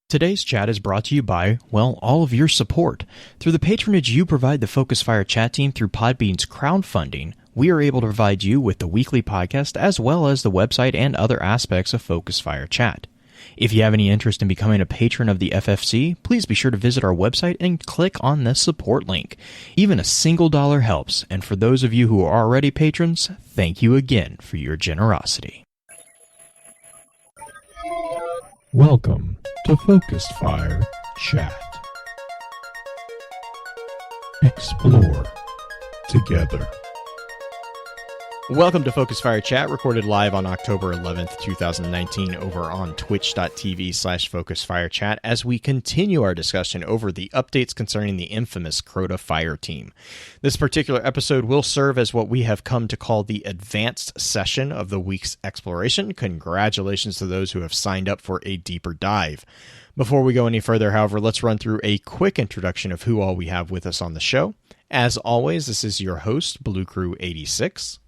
Today's chat is brought to you by, well, all of your support. Through the patronage you provide the Focus Fire chat team through Podbean's crowdfunding, we are able to provide you with the weekly podcast as well as the website and other aspects of Focus Fire chat. If you have any interest in becoming a patron of the FFC, please be sure to visit our website and click on the support link. Even a single dollar helps, and for those of you who are already patrons, thank you again for your generosity. Welcome to Focus Fire Chat. Explore together. Welcome to Focus Fire Chat, recorded live on October 11th, 2019 over on twitch.tv/FocusFireChat as we continue our discussion over the updates concerning the infamous Crota Fireteam. This particular episode will serve as what we have come to call the advanced session of the week's exploration. Congratulations to those who have signed up for a deeper dive. Before we go any further, however, let's run through a quick introduction of who all we have with us on the show. As always, this is your host, Blue Crew 86.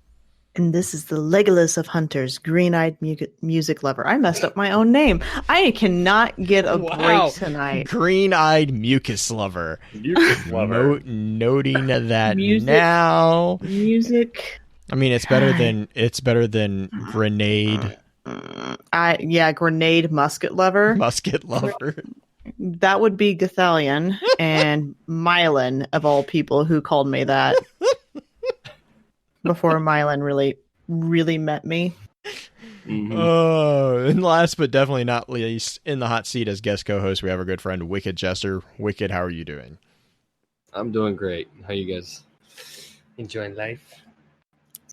And this is the Legolas of Hunters, green-eyed music lover. I messed up my own name. I cannot get a break tonight. Green-eyed mucus lover. Mucus lover. Noting that now. Music. I mean, it's better than grenade. Grenade musket lover. Musket lover. That would be Gathalion and Mylan, of all people, who called me that. Before Mylan really met me. Mm-hmm. And last but definitely not least, in the hot seat as guest co-host, we have our good friend WykidJestr. Wykid, how are you doing? I'm doing great. How you guys enjoying life?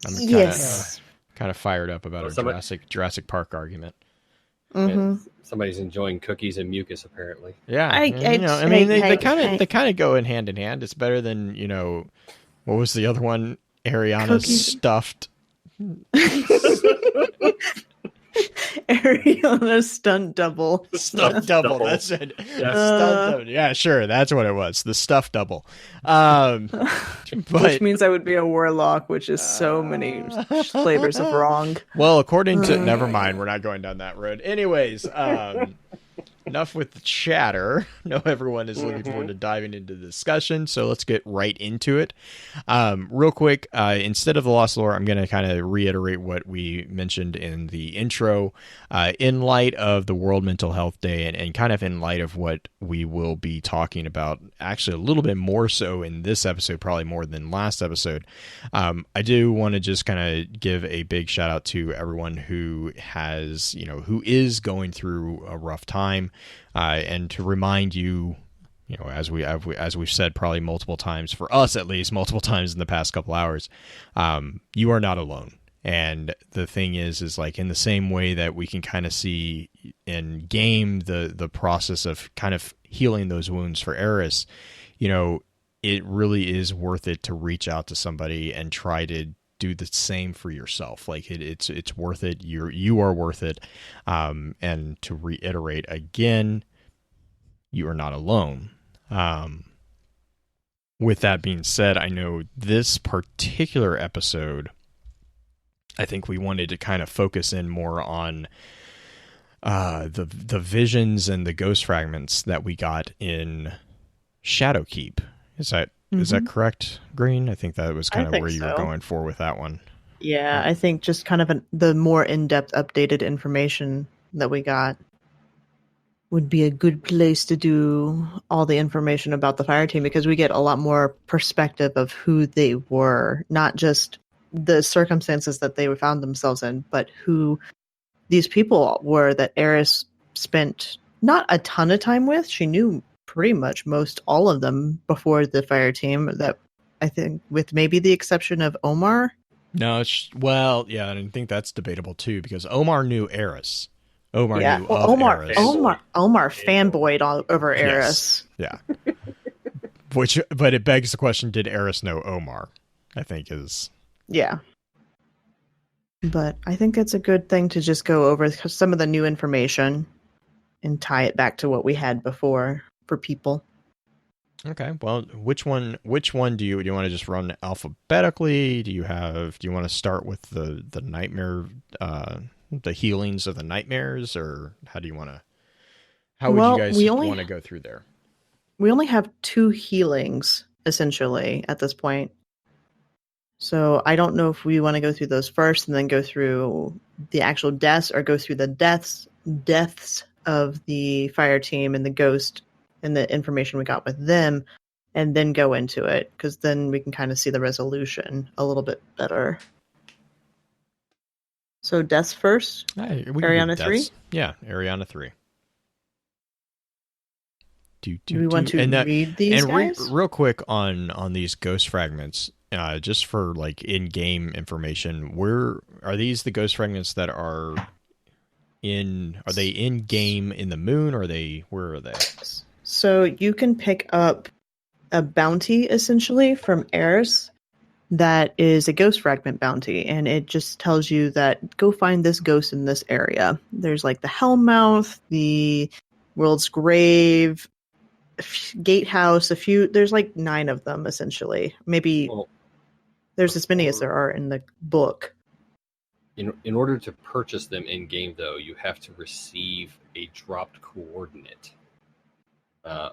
I'm kind of fired up about our Jurassic Park argument. Mm-hmm. Somebody's enjoying cookies and mucus, apparently. Yeah, they kind of go in hand. It's better than, what was the other one? Ariana's stuffed. Ariana's stunt double. Stuffed double. That's it. Yeah, sure. That's what it was. The stuffed double. Which means I would be a warlock, which is so many flavors of wrong. Well, according to... never mind. We're not going down that road. Anyways, enough with the chatter. I know everyone is looking forward to diving into the discussion, so let's get right into it. Real quick, instead of the Lost Lore, I'm going to kind of reiterate what we mentioned in the intro. In light of the World Mental Health Day and kind of in light of what we will be talking about, actually a little bit more so in this episode, probably more than last episode, I do want to just kind of give a big shout out to everyone who has, who is going through a rough time. And to remind you, as we've said probably multiple times, for us at least, multiple times in the past couple hours, you are not alone. And the thing is like in the same way that we can kind of see in game the process of kind of healing those wounds for Eris, it really is worth it to reach out to somebody and try to do the same for yourself. Like it's worth it. You are worth it. And to reiterate again, you are not alone. With that being said, I know this particular episode, I think we wanted to kind of focus in more on the visions and the ghost fragments that we got in Shadowkeep. Is that correct, Green? I think that was kind of where you were going for with that one. Yeah, I think just kind of the more in-depth updated information that we got would be a good place to do all the information about the Fireteam, because we get a lot more perspective of who they were, not just the circumstances that they found themselves in, but who these people were that Eris spent not a ton of time with. She knew pretty much most all of them before the Fireteam, that I think with maybe the exception of Omar. No, I think that's debatable too, because Omar knew Eris. Omar knew of Eris. Omar fanboyed all over Eris. Yes. Yeah. But it begs the question, did Eris know Omar? I think is... Yeah. But I think it's a good thing to just go over some of the new information and tie it back to what we had before for people. Okay. Well, which one do you want to just run alphabetically? Do you want to start with the nightmare, the healings of the nightmares, or how do you want How would Well, you guys we only- want to go through there? We only have 2 healings, essentially, at this point. So I don't know if we want to go through those first and then go through the actual deaths, or go through the deaths of the fire team and the ghost and the information we got with them, and then go into it, because then we can kind of see the resolution a little bit better. So deaths first. We can do Ariana 3? deaths. Yeah, Ariana 3. Do we want to read these guys? Real quick on these ghost fragments, just for like in-game information, where are these the ghost fragments that are in? Are they in game in the moon? Or where are they? So you can pick up a bounty essentially from Eris that is a ghost fragment bounty, and it just tells you that go find this ghost in this area. There's like the Hellmouth, the World's Grave, Gatehouse, there's like 9 of them essentially. Maybe there's as many as there are in the book. In order to purchase them in game, though, you have to receive a dropped coordinate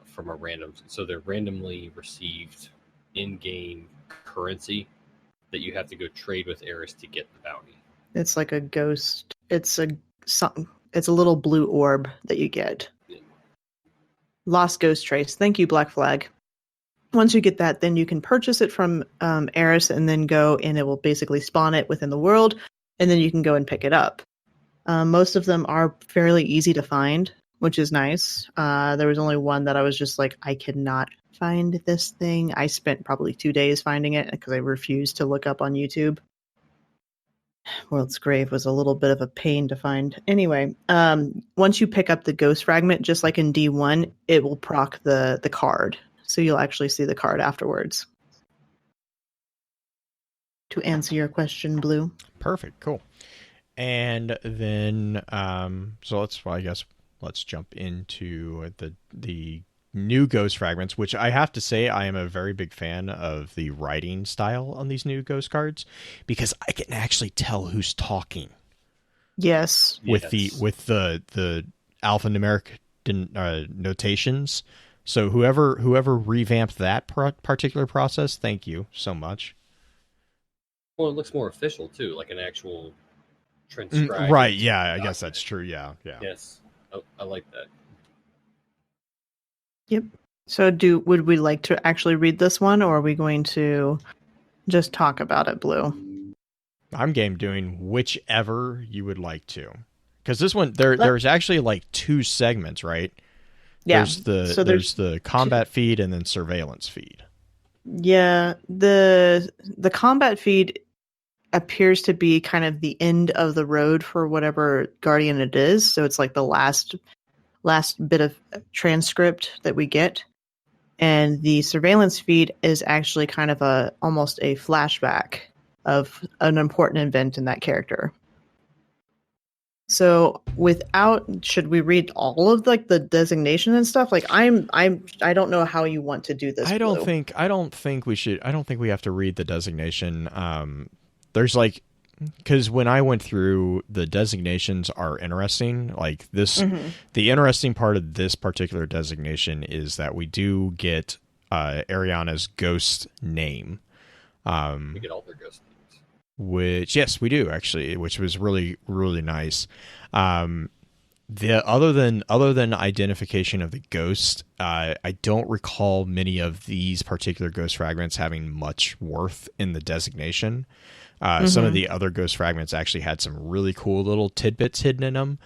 from a random. So they're randomly received in-game currency that you have to go trade with Eris to get the bounty. It's like a ghost. It's a little blue orb that you get. Lost Ghost Trace. Thank you, Black Flag. Once you get that, then you can purchase it from Eris, and then go, and it will basically spawn it within the world, and then you can go and pick it up. Most of them are fairly easy to find, which is nice. There was only one that I was just like, I cannot find this thing. I spent probably 2 days finding it because I refused to look up on YouTube. World's Grave was a little bit of a pain to find. Anyway, once you pick up the ghost fragment, just like in D1, it will proc the card. So you'll actually see the card afterwards. To answer your question, Blue. Perfect, cool. And then, so let's jump into the new ghost fragments, which I have to say I am a very big fan of the writing style on these new ghost cards, because I can actually tell who's talking. Yes. With the alphanumeric notations. So whoever revamped that particular process, thank you so much. Well, it looks more official too, like an actual transcribed. Right, yeah, I guess that's true. Yeah. Yes, I like that. Yep. So would we like to actually read this one, or are we going to just talk about it, Blue? I'm game doing whichever you would like to. Because this one, there's actually like 2 segments, right? Yeah. There's the combat feed and then surveillance feed. Yeah. The combat feed appears to be kind of the end of the road for whatever Guardian it is. So it's like the last bit of transcript that we get. And the surveillance feed is actually kind of almost a flashback of an important event in that character. So should we read all of like the designation and stuff? Like I don't know how you want to do this. I don't think we should. I don't think we have to read the designation. There's like, because when I went through, the designations are interesting. Like this, the interesting part of this particular designation is that we do get Ariana's ghost name. We get all their ghost names. Which, yes, we do actually, which was really, really nice. The other than identification of the ghost, I don't recall many of these particular ghost fragments having much worth in the designation. Some of the other ghost fragments actually had some really cool little tidbits hidden in them,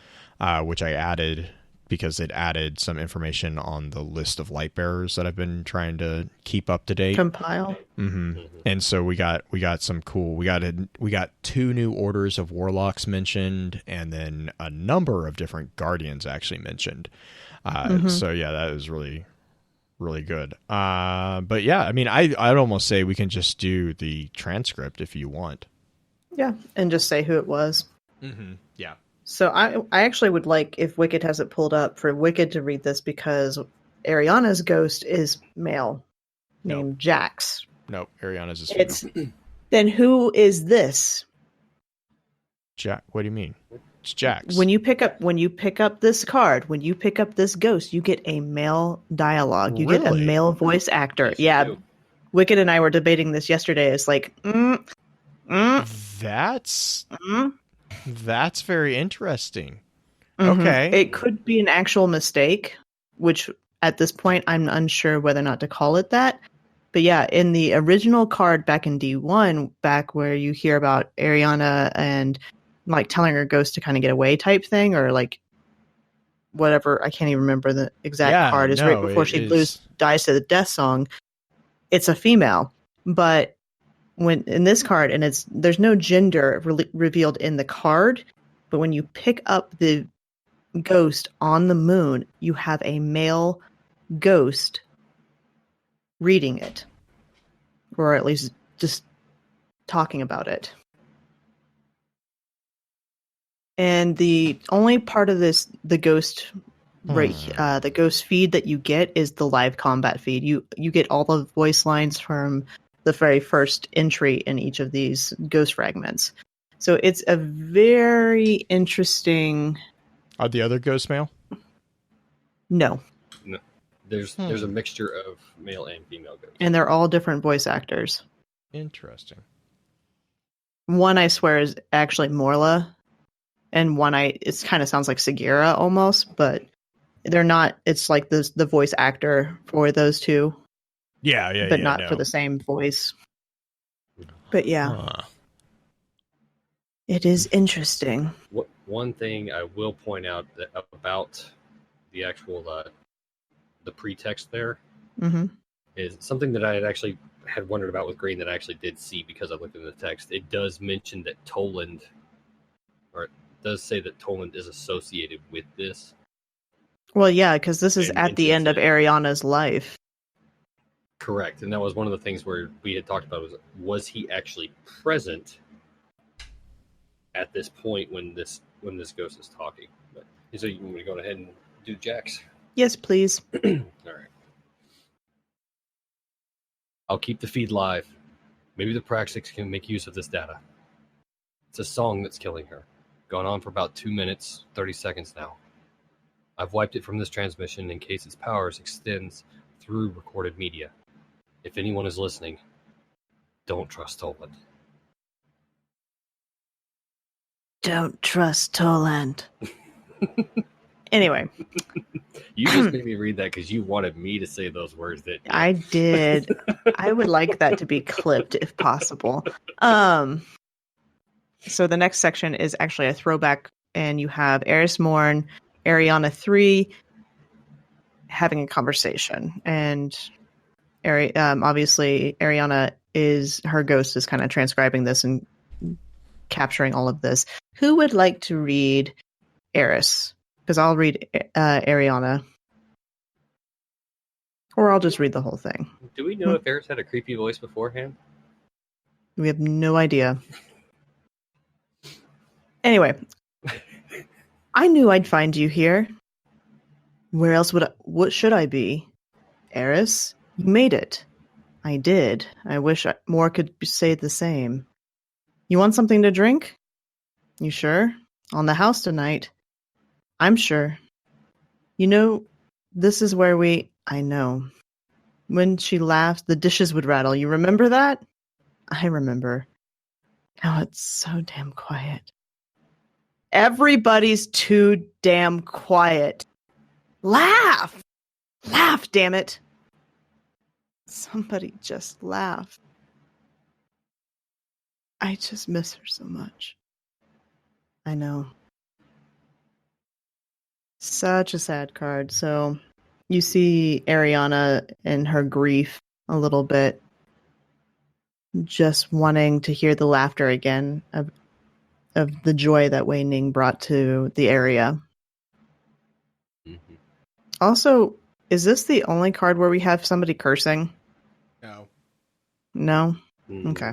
which I added because it added some information on the list of light bearers that I've been trying to keep up to date. Compile. And so we got some cool. We got 2 new orders of warlocks mentioned, and then a number of different guardians actually mentioned. So yeah, that was really, really good. But yeah, I mean, I'd almost say we can just do the transcript if you want. Yeah, and just say who it was. Yeah. So I actually would like, if Wykid has it pulled up, for Wykid to read this, because Ariana's ghost is male, named Jax. Nope, Ariana's is female. Then who is this? Jack. What do you mean? It's Jax. When you pick up this card, when you pick up this ghost, you get a male dialogue. You get a Really? male voice actor. Yes, you Yeah. do. Wicked and I were debating this yesterday. It's like, That's very interesting. mhm. Okay. It could be an actual mistake, which at this point I'm unsure whether or not to call it that. But yeah, in the original card back in D1, back where you hear about Ariana and like telling her ghost to kind of get away type thing, or like whatever, I can't even remember the exact card, is right before she dies to the death song. It's a female, but when in this card, and there's no gender revealed in the card, but when you pick up the ghost on the moon, you have a male ghost reading it, or at least just talking about it. And the only part of this, the ghost the ghost feed that you get is the live combat feed. You get all the voice lines from the very first entry in each of these ghost fragments. So it's a very interesting. Are the other ghosts male? No. There's a mixture of male and female ghosts. And they're all different voice actors. Interesting. One, I swear, is actually Morla. And one, it kind of sounds like Sagira almost, but they're not. It's like the voice actor for those two. Yeah, but not for the same voice. But yeah, It is interesting. One thing I will point out about the actual the pretext there is something that I had wondered about with Green that I actually did see because I looked in the text. It does mention that Toland, or it does say that Toland is associated with this. Well, yeah, because this is at the end of Ariana's life. Correct, and that was one of the things where we had talked about was he actually present at this point when this ghost is talking? But so you want me to go ahead and do Jax? Yes, please. All right. I'll keep the feed live. Maybe the Praxis can make use of this data. It's a song that's killing her. Gone on for about 2 minutes, 30 seconds now. I've wiped it from this transmission in case its powers extends through recorded media. If anyone is listening, don't trust Toland. Don't trust Toland. Anyway. You just made me read that because you wanted me to say those words. That I did. I would like that to be clipped if possible. So the next section is actually a throwback, and you have Eris Morn, Ariana 3 having a conversation, and obviously Ariana her ghost is kind of transcribing this and capturing all of this. Who would like to read Eris? Because I'll read Ariana. Or I'll just read the whole thing. Do we know if Eris had a creepy voice beforehand? We have no idea. Anyway, I knew I'd find you here. Where else what should I be? Eris, you made it. I did. I wish more could say the same. You want something to drink? You sure? On the house tonight. I'm sure. You know, this is where I know. When she laughed, the dishes would rattle. You remember that? I remember. Now it's so damn quiet. Everybody's too damn quiet. Laugh! Laugh, damn it. Somebody just laugh. I just miss her so much. I know. Such a sad card. So you see Ariana in her grief a little bit, just wanting to hear the laughter again of the joy that Wei Ning brought to the area. Mm-hmm. Also, is this the only card where we have somebody cursing? No. No? Mm. Okay.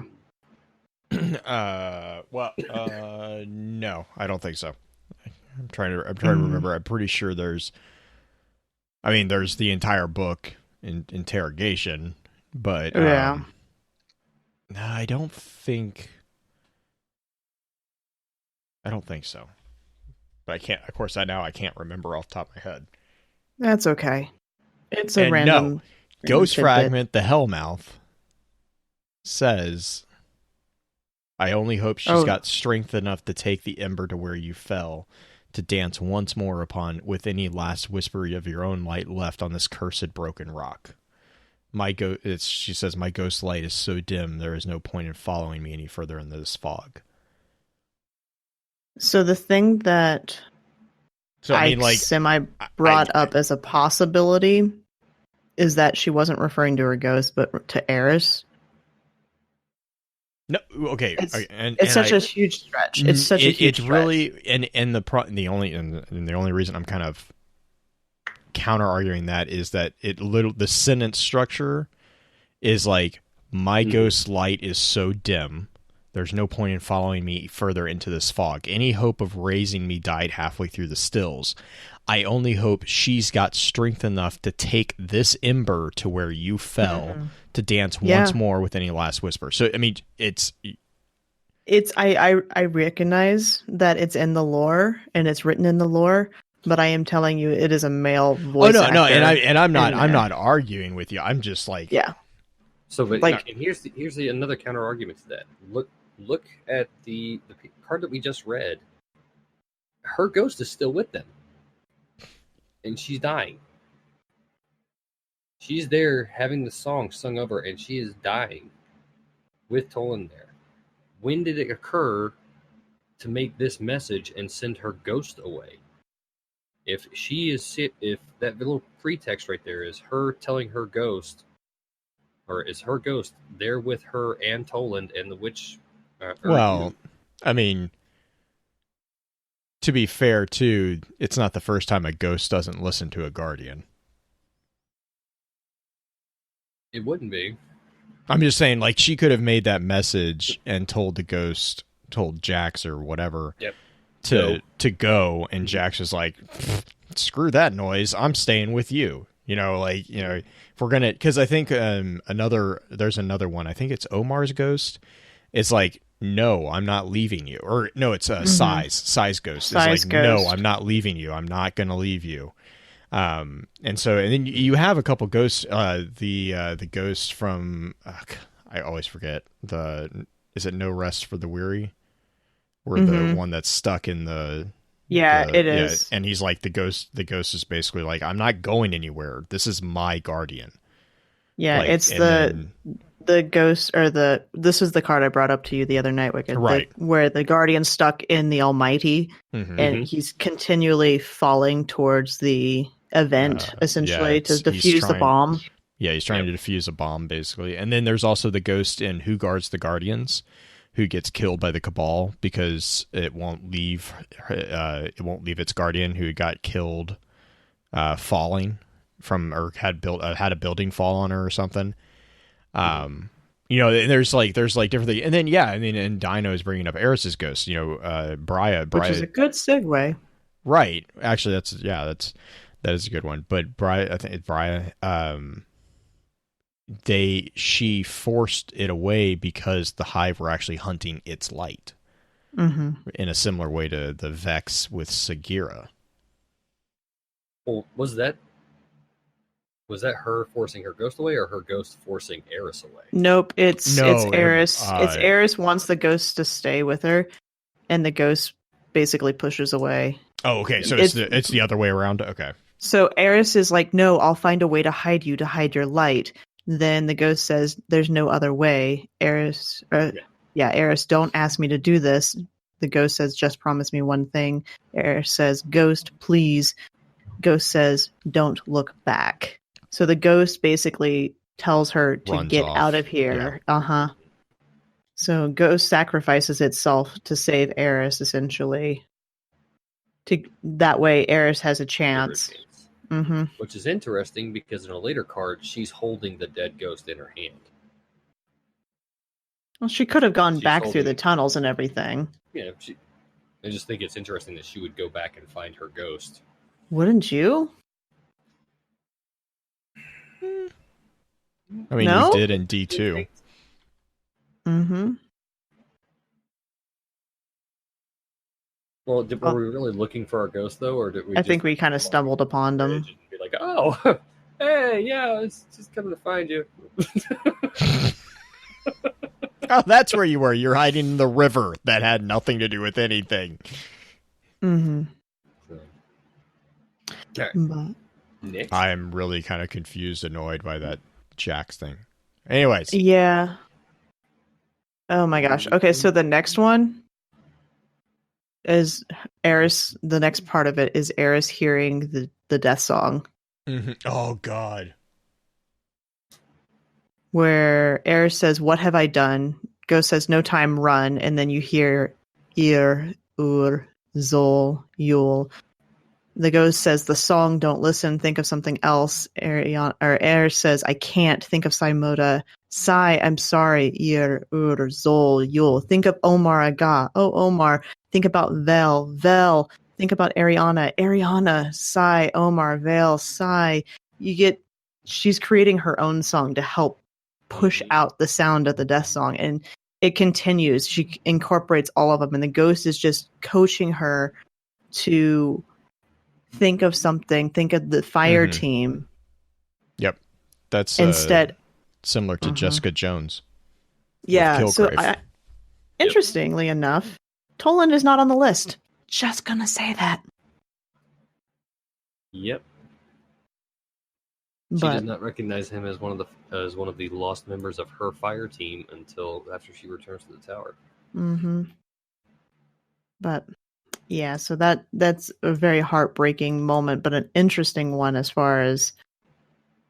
No, I don't think so. I'm trying to remember. I'm pretty sure there's the entire book in interrogation, but yeah. No, I don't think so. But I can't. Of course, I can't remember off the top of my head. That's okay. It's a And random Ghost tidbit. Fragment, the Hellmouth, says, I only hope she's got strength enough to take the ember to where you fell, to dance once more upon with any last whisper of your own light left on this cursed broken rock. She says, my ghost light is so dim, there is no point in following me any further in this fog. So the thing that semi brought up as a possibility is that she wasn't referring to her ghost, but to Eris. No, okay, it's such a huge stretch. It's such a huge stretch. Really, and the only reason I'm kind of counter arguing that is that the sentence structure is like, my ghost light is so dim, there's no point in following me further into this fog. Any hope of raising me died halfway through the stills. I only hope she's got strength enough to take this ember to where you fell, to dance once more with any last whisper. So, I mean, I recognize that it's in the lore and it's written in the lore, but I am telling you, it is a male voice. Oh no, I'm not arguing with you. I'm just like, yeah. So, but like, and here's another counter argument to that. Look at the card that we just read. Her ghost is still with them. And she's dying. She's there having the song sung over, and she is dying with Toland there. When did it occur to make this message and send her ghost away? If that little pretext right there is her telling her ghost, or is her ghost there with her and Toland and the witch? I mean, to be fair, too, it's not the first time a ghost doesn't listen to a guardian. It wouldn't be. I'm just saying, like, she could have made that message and told Jax or whatever to go, and Jax was like, screw that noise, I'm staying with you. If we're gonna, because I think there's another one. I think it's Omar's ghost. It's like, no, I'm not leaving you. Or no, it's Size ghost. It's like, no, I'm not leaving you. I'm not going to leave you. And then you have a couple ghosts. The ghost from I always forget is it No Rest for the Weary? Or the one that's stuck in the. Yeah, it is. Yeah, and he's like, the ghost is basically like, I'm not going anywhere. This is my guardian. Yeah, it's the ghost, or this is the card I brought up to you the other night, Wicked. Right. Where the guardian's stuck in the Almighty, and he's continually falling towards the event, essentially, to defuse the bomb. Yeah, he's trying to defuse a bomb, basically. And then there's also the ghost in Who Guards the Guardians, who gets killed by the Cabal because it won't leave its guardian, who got killed falling from, or had a building fall on her or something. There's different things. And then and Dino is bringing up Eris's ghost, Brya, which is a good segue. Right. Actually, that is a good one. But Brya, I think it's Brya, she forced it away because the Hive were actually hunting its light, in a similar way to the Vex with Sagira. Well, was that her forcing her ghost away, or her ghost forcing Eris away? Nope, it's Eris. It's Eris wants the ghost to stay with her, and the ghost basically pushes away. Oh, okay. So it's the other way around. Okay. So Eris is like, no, I'll find a way to hide you, to hide your light. Then the ghost says, there's no other way. Eris, don't ask me to do this. The ghost says, just promise me one thing. Eris says, ghost, please. Ghost says, don't look back. So the ghost basically tells her to get out of here. Yeah. So ghost sacrifices itself to save Eris, essentially. That way, Eris has a chance. Which is interesting because in a later card, she's holding the dead ghost in her hand. Well, she could have gone back through the tunnels and everything. Yeah, I just think it's interesting that she would go back and find her ghost. Wouldn't you? I mean, we did in D2. Well, were we really looking for our ghost though, or did we? I think we kind of stumbled upon them. And be like, oh, hey, yeah, it's just coming to find you. Oh, that's where you were. You're hiding in the river that had nothing to do with anything. Mm-hmm. Okay. But Next. I am really kind of confused, annoyed by that Jax thing. Anyways. yeah. Oh my gosh. Okay, so the next one is Eris. The next part of it is Eris hearing the death song. Mm-hmm. Oh, God. Where Eris says, "What have I done?" Ghost says, "No time, run." And then you hear Ir, Ur, Zol, Yul. The ghost says, "The song, don't listen, think of something else." Eris says, "I can't, think of Saimoda." Sai, "I'm sorry, Ir, Ur, Zol, Yul. Think of Omar Aga. Oh, Omar. Think about Vel. Vel. Think about Ariana. Ariana. Sai, Omar, Vel, Sai. She's creating her own song to help push out the sound of the death song, and it continues. She incorporates all of them, and the ghost is just coaching her to think of something, think of the fire team. Yep. That's instead similar to Jessica Jones. Yeah, so Kilgrave. interestingly enough, Toland is not on the list. Just gonna say that. Yep. She But does not recognize him as one of the lost members of her fire team until after she returns to the tower. But yeah, so that's a very heartbreaking moment, but an interesting one as far as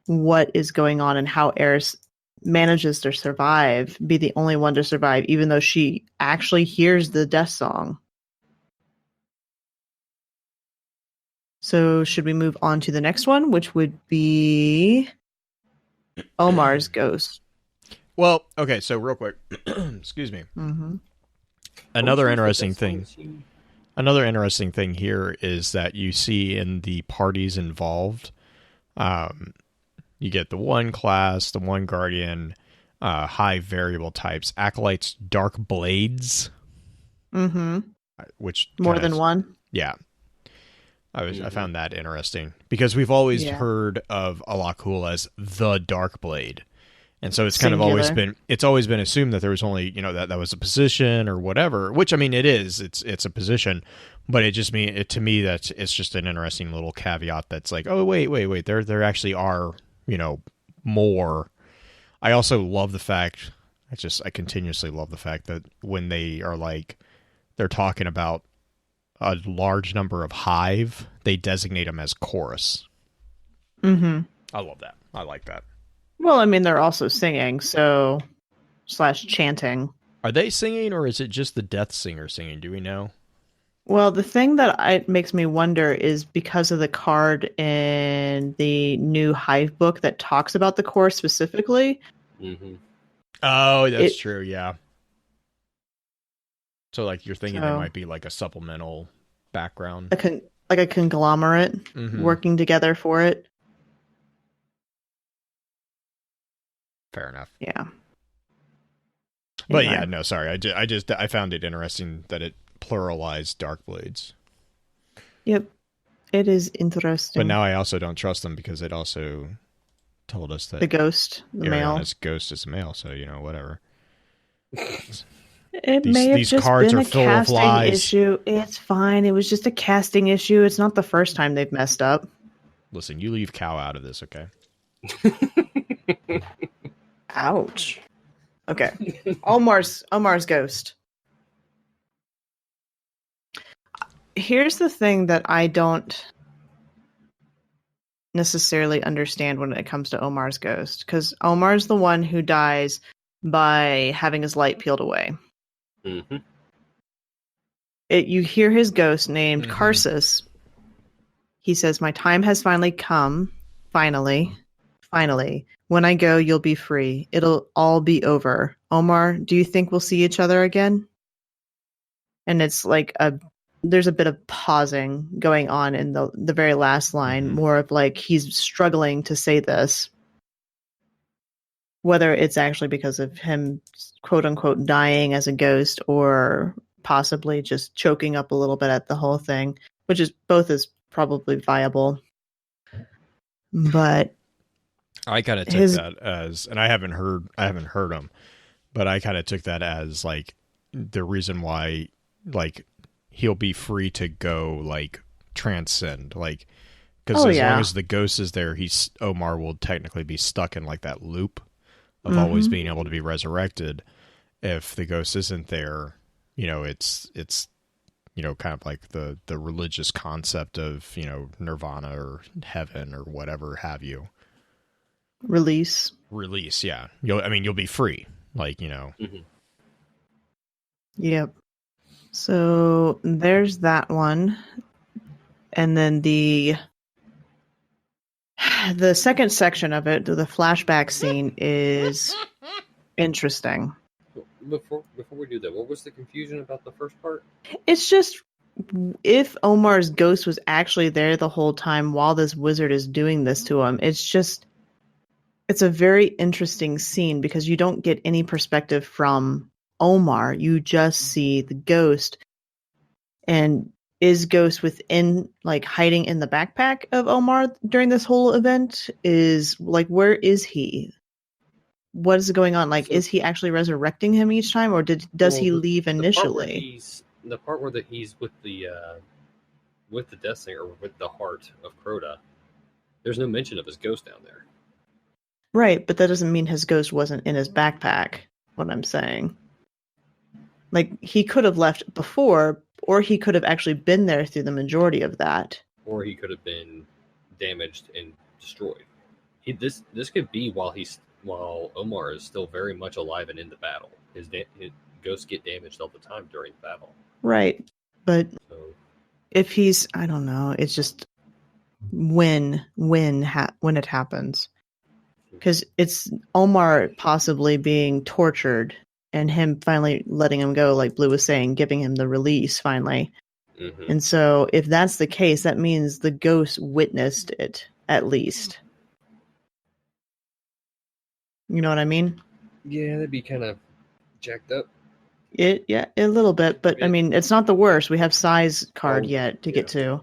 what is going on and how Eris manages to survive, be the only one to survive, even though she actually hears the death song. So should we move on to the next one, which would be Omar's ghost? Well, okay, so real quick, excuse me. Another interesting thing here is that you see in the parties involved, you get the one class, the one guardian, high variable types, acolytes, dark blades, which more than one. Yeah, I found that interesting because we've always heard of Alakul as the dark blade. And so it's kind of always been assumed that there was only, that was a position or whatever, which I mean, it's a position, but to me, that it's just an interesting little caveat that's like, oh, wait, there actually are, more. I also love the fact, I continuously love the fact that when they are they're talking about a large number of hive, they designate them as chorus. I love that. I like that. Well, I mean, they're also singing, so / chanting. Are they singing, or is it just the Death Singer singing? Do we know? Well, the thing that makes me wonder is because of the card in the new Hive book that talks about the chorus specifically. Oh, that's true, yeah. So, you're thinking they might be a supplemental background. Like a conglomerate working together for it. Fair enough. Yeah. But yeah, no, sorry. I found it interesting that it pluralized dark blades. Yep. It is interesting. But now I also don't trust them because it also told us that the ghost, the male. Ghost is a male, so whatever. These just cards been a casting issue. It's fine. It was just a casting issue. It's not the first time they've messed up. Listen, you leave Cow out of this, okay? Ouch. Okay. Omar's ghost. Here's the thing that I don't necessarily understand when it comes to Omar's ghost, because Omar's the one who dies by having his light peeled away. You hear his ghost named Karsus. He says, "My time has finally come. Finally. When I go, you'll be free. It'll all be over. Omar, do you think we'll see each other again?" And it's there's a bit of pausing going on in the very last line, more of he's struggling to say this. Whether it's actually because of him, quote unquote, dying as a ghost or possibly just choking up a little bit at the whole thing, which is probably viable. But I kind of took that as, and I haven't heard him, but I kind of took that as like the reason why, like, he'll be free to go, like, transcend, like, because long as the ghost is there, Omar will technically be stuck in like that loop of always being able to be resurrected. If the ghost isn't there, it's kind of like the religious concept of nirvana or heaven or whatever have you. Release, yeah. You'll be free, like, Yep. So there's that one, and then the second section of it, the flashback scene, is interesting. Before we do that, what was the confusion about the first part? It's just, if Omar's ghost was actually there the whole time while this wizard is doing this to him, it's a very interesting scene because you don't get any perspective from Omar. You just see the ghost. And is Ghost within, like, hiding in the backpack of Omar during this whole event? Is, like, where is he? What is going on? Like, is he actually resurrecting him each time, or does he leave initially? The part where he's with the Death Singer, or with the heart of Crota, there's no mention of his ghost down there. Right, but that doesn't mean his ghost wasn't in his backpack, what I'm saying. Like, he could have left before, or he could have actually been there through the majority of that. Or he could have been damaged and destroyed. This could be while Omar is still very much alive and in the battle. His ghosts get damaged all the time during the battle. Right, but if he's, I don't know, it's just when it happens. Because it's Omar possibly being tortured and him finally letting him go, like Blue was saying, giving him the release finally. Mm-hmm. And so if that's the case, that means the ghost witnessed it, at least. You know what I mean? Yeah, that'd be kind of jacked up. Yeah, a little bit, but I mean, it's not the worst. We have size card yet to get to.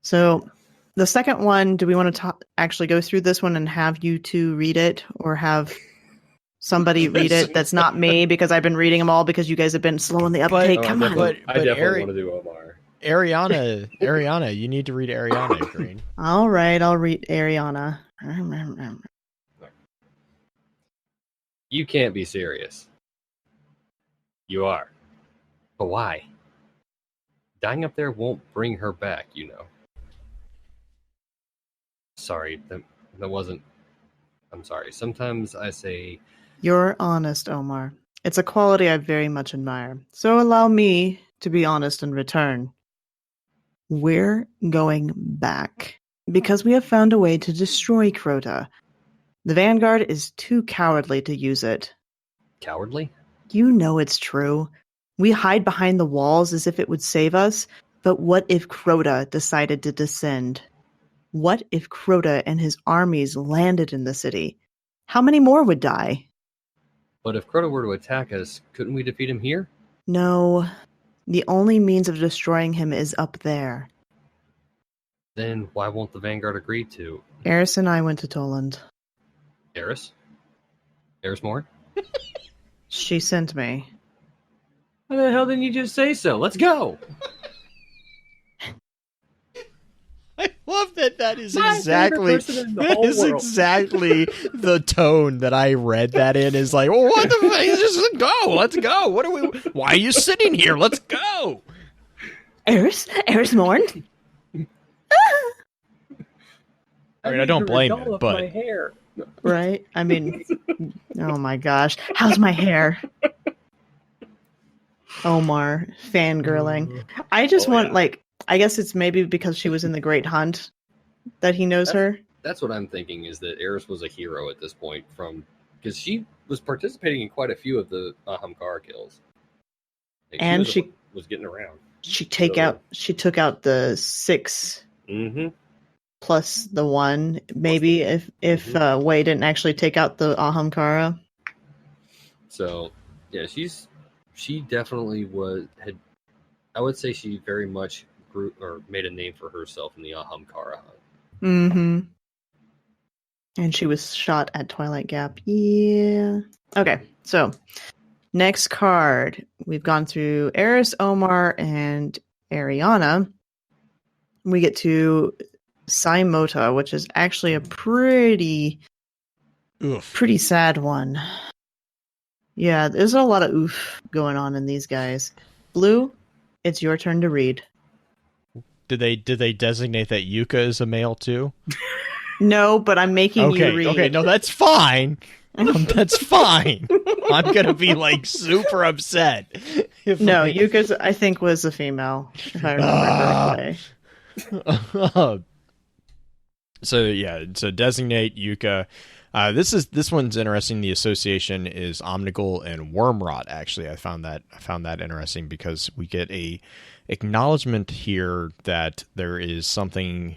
So the second one, do we want to actually go through this one and have you two read it, or have somebody read it that's not me, because I've been reading them all because you guys have been slow in the uptake? Come on. I definitely want to do Omar. Ariana, you need to read Ariana, Green. All right, I'll read Ariana. You can't be serious. You are. But why? Dying up there won't bring her back, you know. Sorry, that wasn't... I'm sorry. Sometimes I say... You're honest, Omar. It's a quality I very much admire. So allow me to be honest in return. We're going back, because we have found a way to destroy Crota. The Vanguard is too cowardly to use it. Cowardly? You know it's true. We hide behind the walls as if it would save us, but what if Crota decided to descend? What if Crota and his armies landed in the city? How many more would die? But if Crota were to attack us, couldn't we defeat him here? No. The only means of destroying him is up there. Then why won't the Vanguard agree to... Eris and I went to Toland. Eris? Eris Moore? She sent me. Why the hell didn't you just say so? Let's go! I love that is exactly the tone that I read that in. Is like, well, what the fuck? Just go. Let's go. Why are you sitting here? Let's go. Eris Morn. I mean, I don't blame it, but my hair. Right? I mean, oh my gosh, how's my hair? Omar fangirling. I just want like. I guess it's maybe because she was in the Great Hunt that he knows her. That's what I'm thinking, is that Eris was a hero at this point, because she was participating in quite a few of the Ahamkara kills. And she was getting around. She took out the 6 plus the 1. Maybe if Wei didn't actually take out the Ahamkara. So yeah, she's she definitely had. I would say she very much grew or made a name for herself in the Ahamkara hunt. Mm-hmm. And she was shot at Twilight Gap. Yeah. Okay, so next card. We've gone through Eris, Omar, and Ariana. We get to Saimota, which is actually a pretty sad one. Yeah, there's a lot of oof going on in these guys. Blue, it's your turn to read. Did they designate that Yuka is a male too? No, but I'm making you read. Okay, no, that's fine. That's fine. I'm gonna be like super upset. No, Yuka's I think was a female, if I remember correctly. So designate Yuka. This one's interesting. The association is Omnigul and Wormrot. Actually, I found that interesting because we get a acknowledgement here that there is something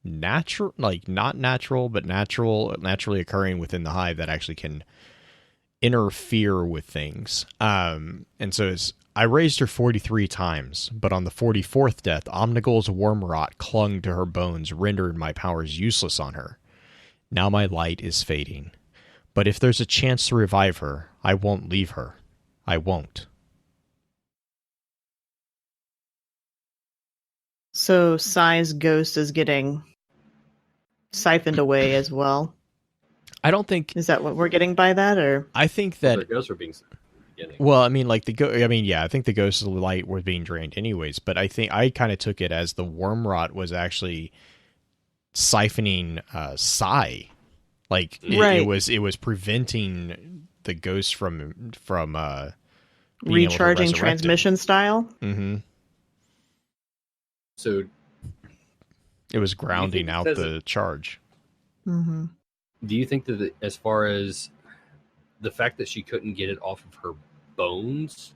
natural, like not natural, but naturally occurring within the hive that actually can interfere with things. And so I raised her 43 times, but on the 44th death, Omnigul's Wormrot clung to her bones, rendered my powers useless on her. Now my light is fading. But if there's a chance to revive her, I won't leave her. I won't. So Sai's ghost is getting siphoned away as well. I don't think... Is that what we're getting by that, or? I think that... The ghosts are being... Well, I mean, like I think the ghost of the light was being drained anyways, but I think I kind of took it as the Wormrot was actually siphoning Sai. Like right. it was preventing the ghost from recharging transmission style. Mm-hmm. So it was grounding out the charge. Mm-hmm. Do you think that as far as the fact that she couldn't get it off of her bones,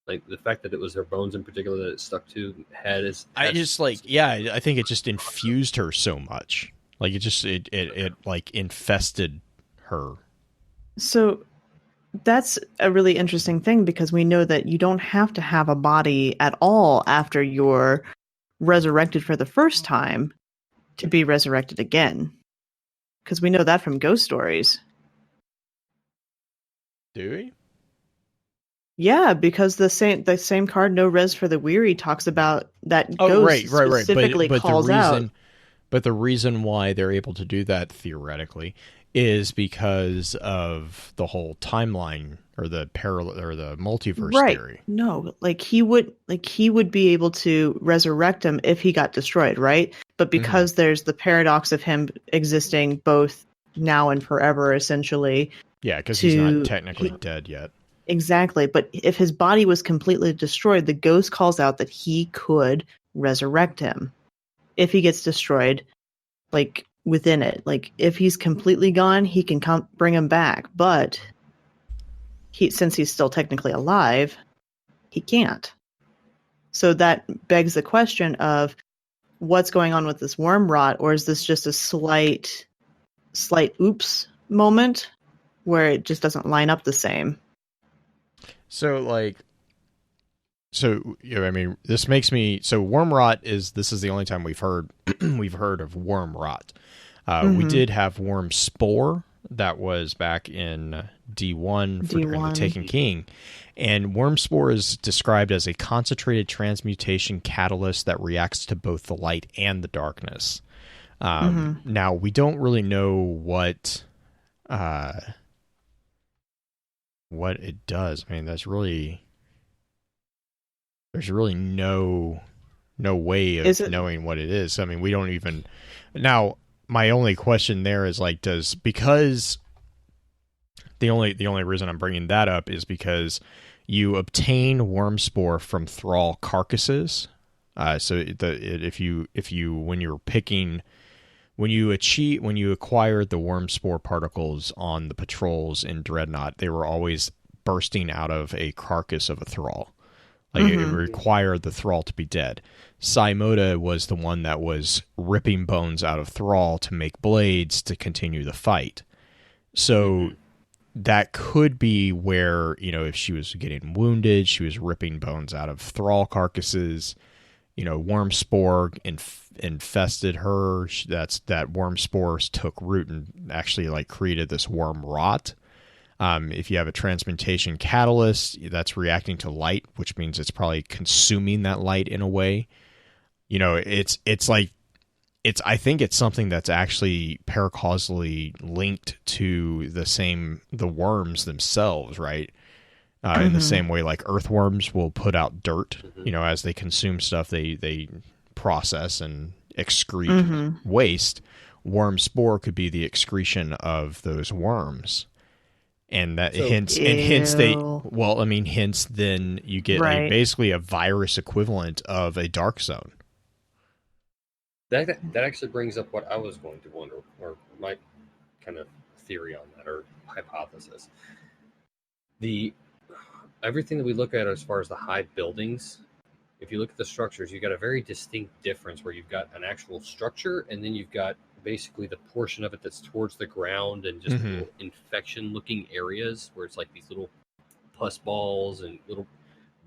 like the fact that it was her bones in particular that it stuck to, I think it just infused her so much. Like it like infested her. So that's a really interesting thing because we know that you don't have to have a body at all after you're resurrected for the first time to be resurrected again. Because we know that from ghost stories. Do we? Yeah, because the same card, No Res for the Weary, talks about that ghost specifically calls out. But the reason why they're able to do that theoretically is because of the whole timeline or the parallel or the multiverse theory. No, he would be able to resurrect him if he got destroyed, right? But because there's the paradox of him existing both now and forever, essentially. Yeah, because he's not technically dead yet. Exactly. But if his body was completely destroyed, the ghost calls out that he could resurrect him. If he gets destroyed, like within it, like if he's completely gone, he can bring him back. But since he's still technically alive, he can't. So that begs the question of what's going on with this Wormrot, or is this just a slight oops moment where it just doesn't line up the same? This makes me Wormrot this is the only time we've heard of Wormrot. We did have Worm Spore that was back in D1 for the Taken King, and Worm Spore is described as a concentrated transmutation catalyst that reacts to both the light and the darkness. Now we don't really know what it does. I mean, there's really no way of knowing what it is. I mean, we don't even now. My only question there is because the only reason I'm bringing that up is because you obtain worm spore from thrall carcasses. If you when you acquired the worm spore particles on the patrols in Dreadnought, they were always bursting out of a carcass of a thrall. It required the thrall to be dead. Saimota was the one that was ripping bones out of thrall to make blades to continue the fight. So that could be where, if she was getting wounded, she was ripping bones out of thrall carcasses, worm spore infested her. That worm spores took root and actually like created this worm rot. If you have a transmutation catalyst, that's reacting to light, which means it's probably consuming that light in a way. I think it's something that's actually paracausally linked to the worms themselves, right? In the same way, like earthworms will put out dirt, as they consume stuff, they process and excrete waste. Worm spore could be the excretion of those worms. And that hence then you get basically a virus equivalent of a dark zone. That actually brings up what I was going to wonder, or my kind of theory on that, or hypothesis. Everything that we look at as far as the hive buildings, if you look at the structures, you've got a very distinct difference where you've got an actual structure, and then you've got basically the portion of it that's towards the ground and just little infection-looking areas where it's like these little pus balls and little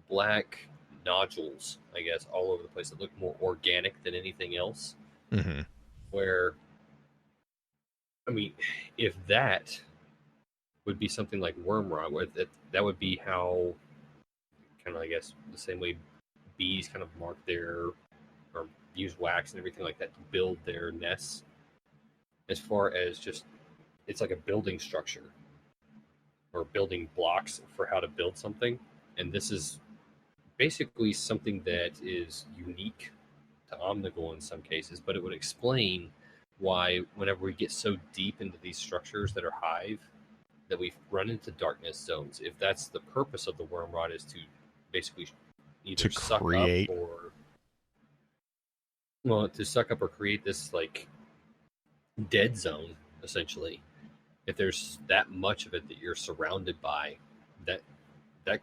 black nodules, I guess, all over the place that look more organic than anything else. Where, I mean, if that would be something like worm rot, where that would be how, kind of, I guess, the same way bees kind of mark or use wax and everything like that to build their nests. As far as just, it's like a building structure or building blocks for how to build something. And this is basically something that is unique to Omnigul in some cases, but it would explain why whenever we get so deep into these structures that are hive, that we run into darkness zones. If that's the purpose of the worm rot, is to basically either suck up or create this like dead zone, essentially. If there's that much of it that you're surrounded by, that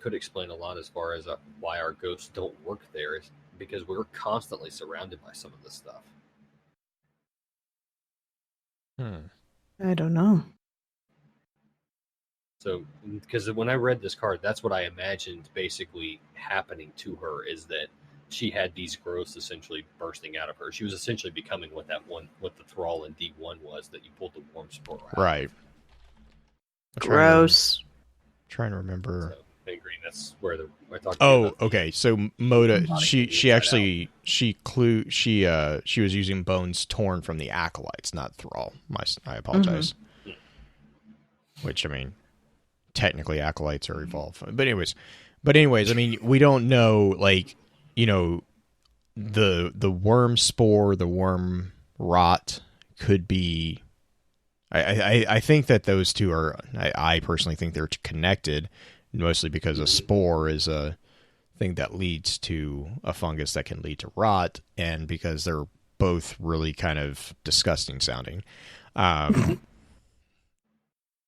could explain a lot as far as why our ghosts don't work there, is because we're constantly surrounded by some of this stuff. I don't know. So, because when I read this card, that's what I imagined basically happening to her, is that she had these growths essentially bursting out of her. She was essentially becoming what the thrall in D1 was that you pulled the worm spore out. Right. Gross. Trying to remember. So, I agree. That's where I talked. Okay. So Moda, she was using bones torn from the acolytes, not thrall. I apologize. Which, I mean, technically acolytes are evolved, but anyways, I mean, we don't know, like, the worm spore, the worm rot could be. I think that those two are. I personally think they're connected, mostly because a spore is a thing that leads to a fungus that can lead to rot, and because they're both really kind of disgusting sounding.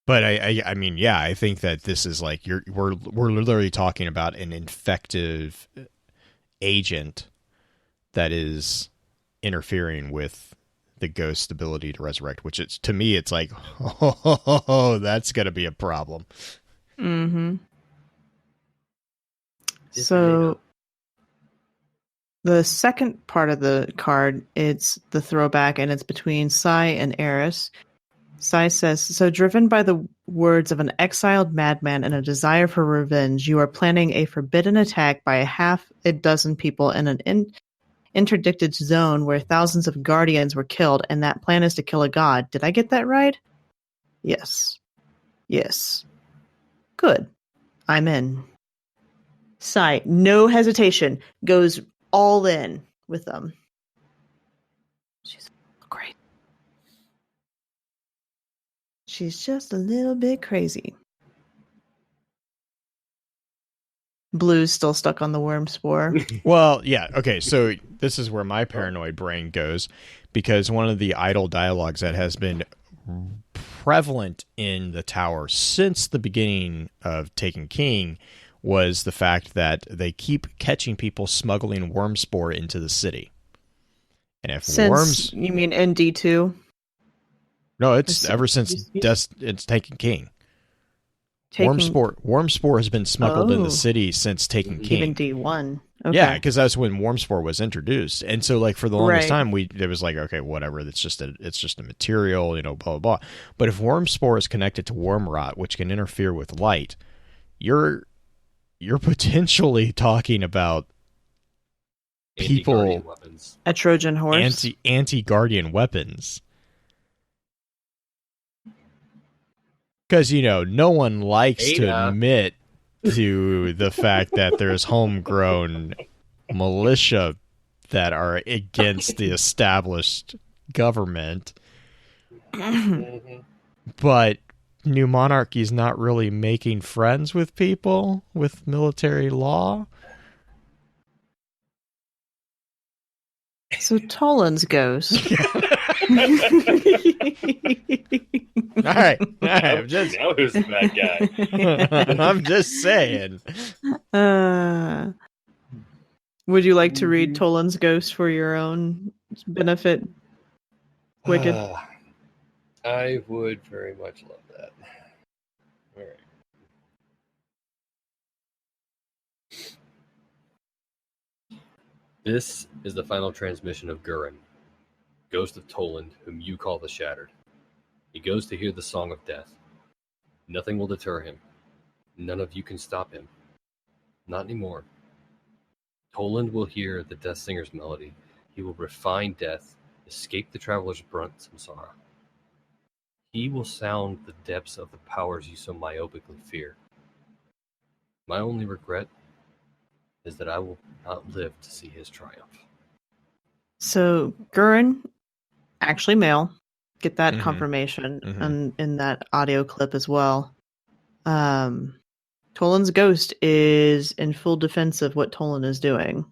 But I mean, yeah, I think that this is like we're literally talking about an infective agent that is interfering with the ghost's ability to resurrect, which to me, it's like, that's going to be a problem. So the second part of the card, it's the throwback, and it's between Sai and Eris. Sai says, so driven by the words of an exiled madman and a desire for revenge, you are planning a forbidden attack by half a dozen people in an interdicted zone where thousands of guardians were killed, and that plan is to kill a god. Did I get that right? Yes. Good. I'm in. Sai, no hesitation, goes all in with them. She's great. She's just a little bit crazy. Blue's still stuck on the worm spore. Well, yeah. Okay, so this is where my paranoid brain goes, because one of the idle dialogues that has been prevalent in the tower since the beginning of Taken King was the fact that they keep catching people smuggling worm spore into the city. And if worms... You mean ND2? No, it's ever since it's Taken King. Wormspore has been smuggled in Oh. the city since taking Even King. D1. Okay. Yeah, because that's when Wormspore was introduced, and so like for the longest Right. time, it was like, okay, whatever, it's just a material, blah blah blah. But if Wormspore is connected to Wormrot, which can interfere with light, you're potentially talking about Anti-Guardian people weapons. A Trojan horse. anti-Guardian weapons. Because, no one likes to Ada. admit to the fact that there's homegrown militia that are against the established government. But New Monarchy is not really making friends with people with military law. So Toland's ghost. All right. I'm just, Now who's the bad guy? I'm just saying. Would you like to read Toland's ghost for your own benefit, Wicked? I would very much love that. All right. This is the final transmission of Gurren, ghost of Toland, whom you call the Shattered. He goes to hear the song of death. Nothing will deter him. None of you can stop him. Not anymore. Toland will hear the Death Singer's melody. He will refine death, escape the traveler's brunt samsara. He will sound the depths of the powers you so myopically fear. My only regret is that I will not live to see his triumph. So Gurren, actually male. Get that Mhm. confirmation Mhm. and in that audio clip as well. Toland's ghost is in full defense of what Toland is doing.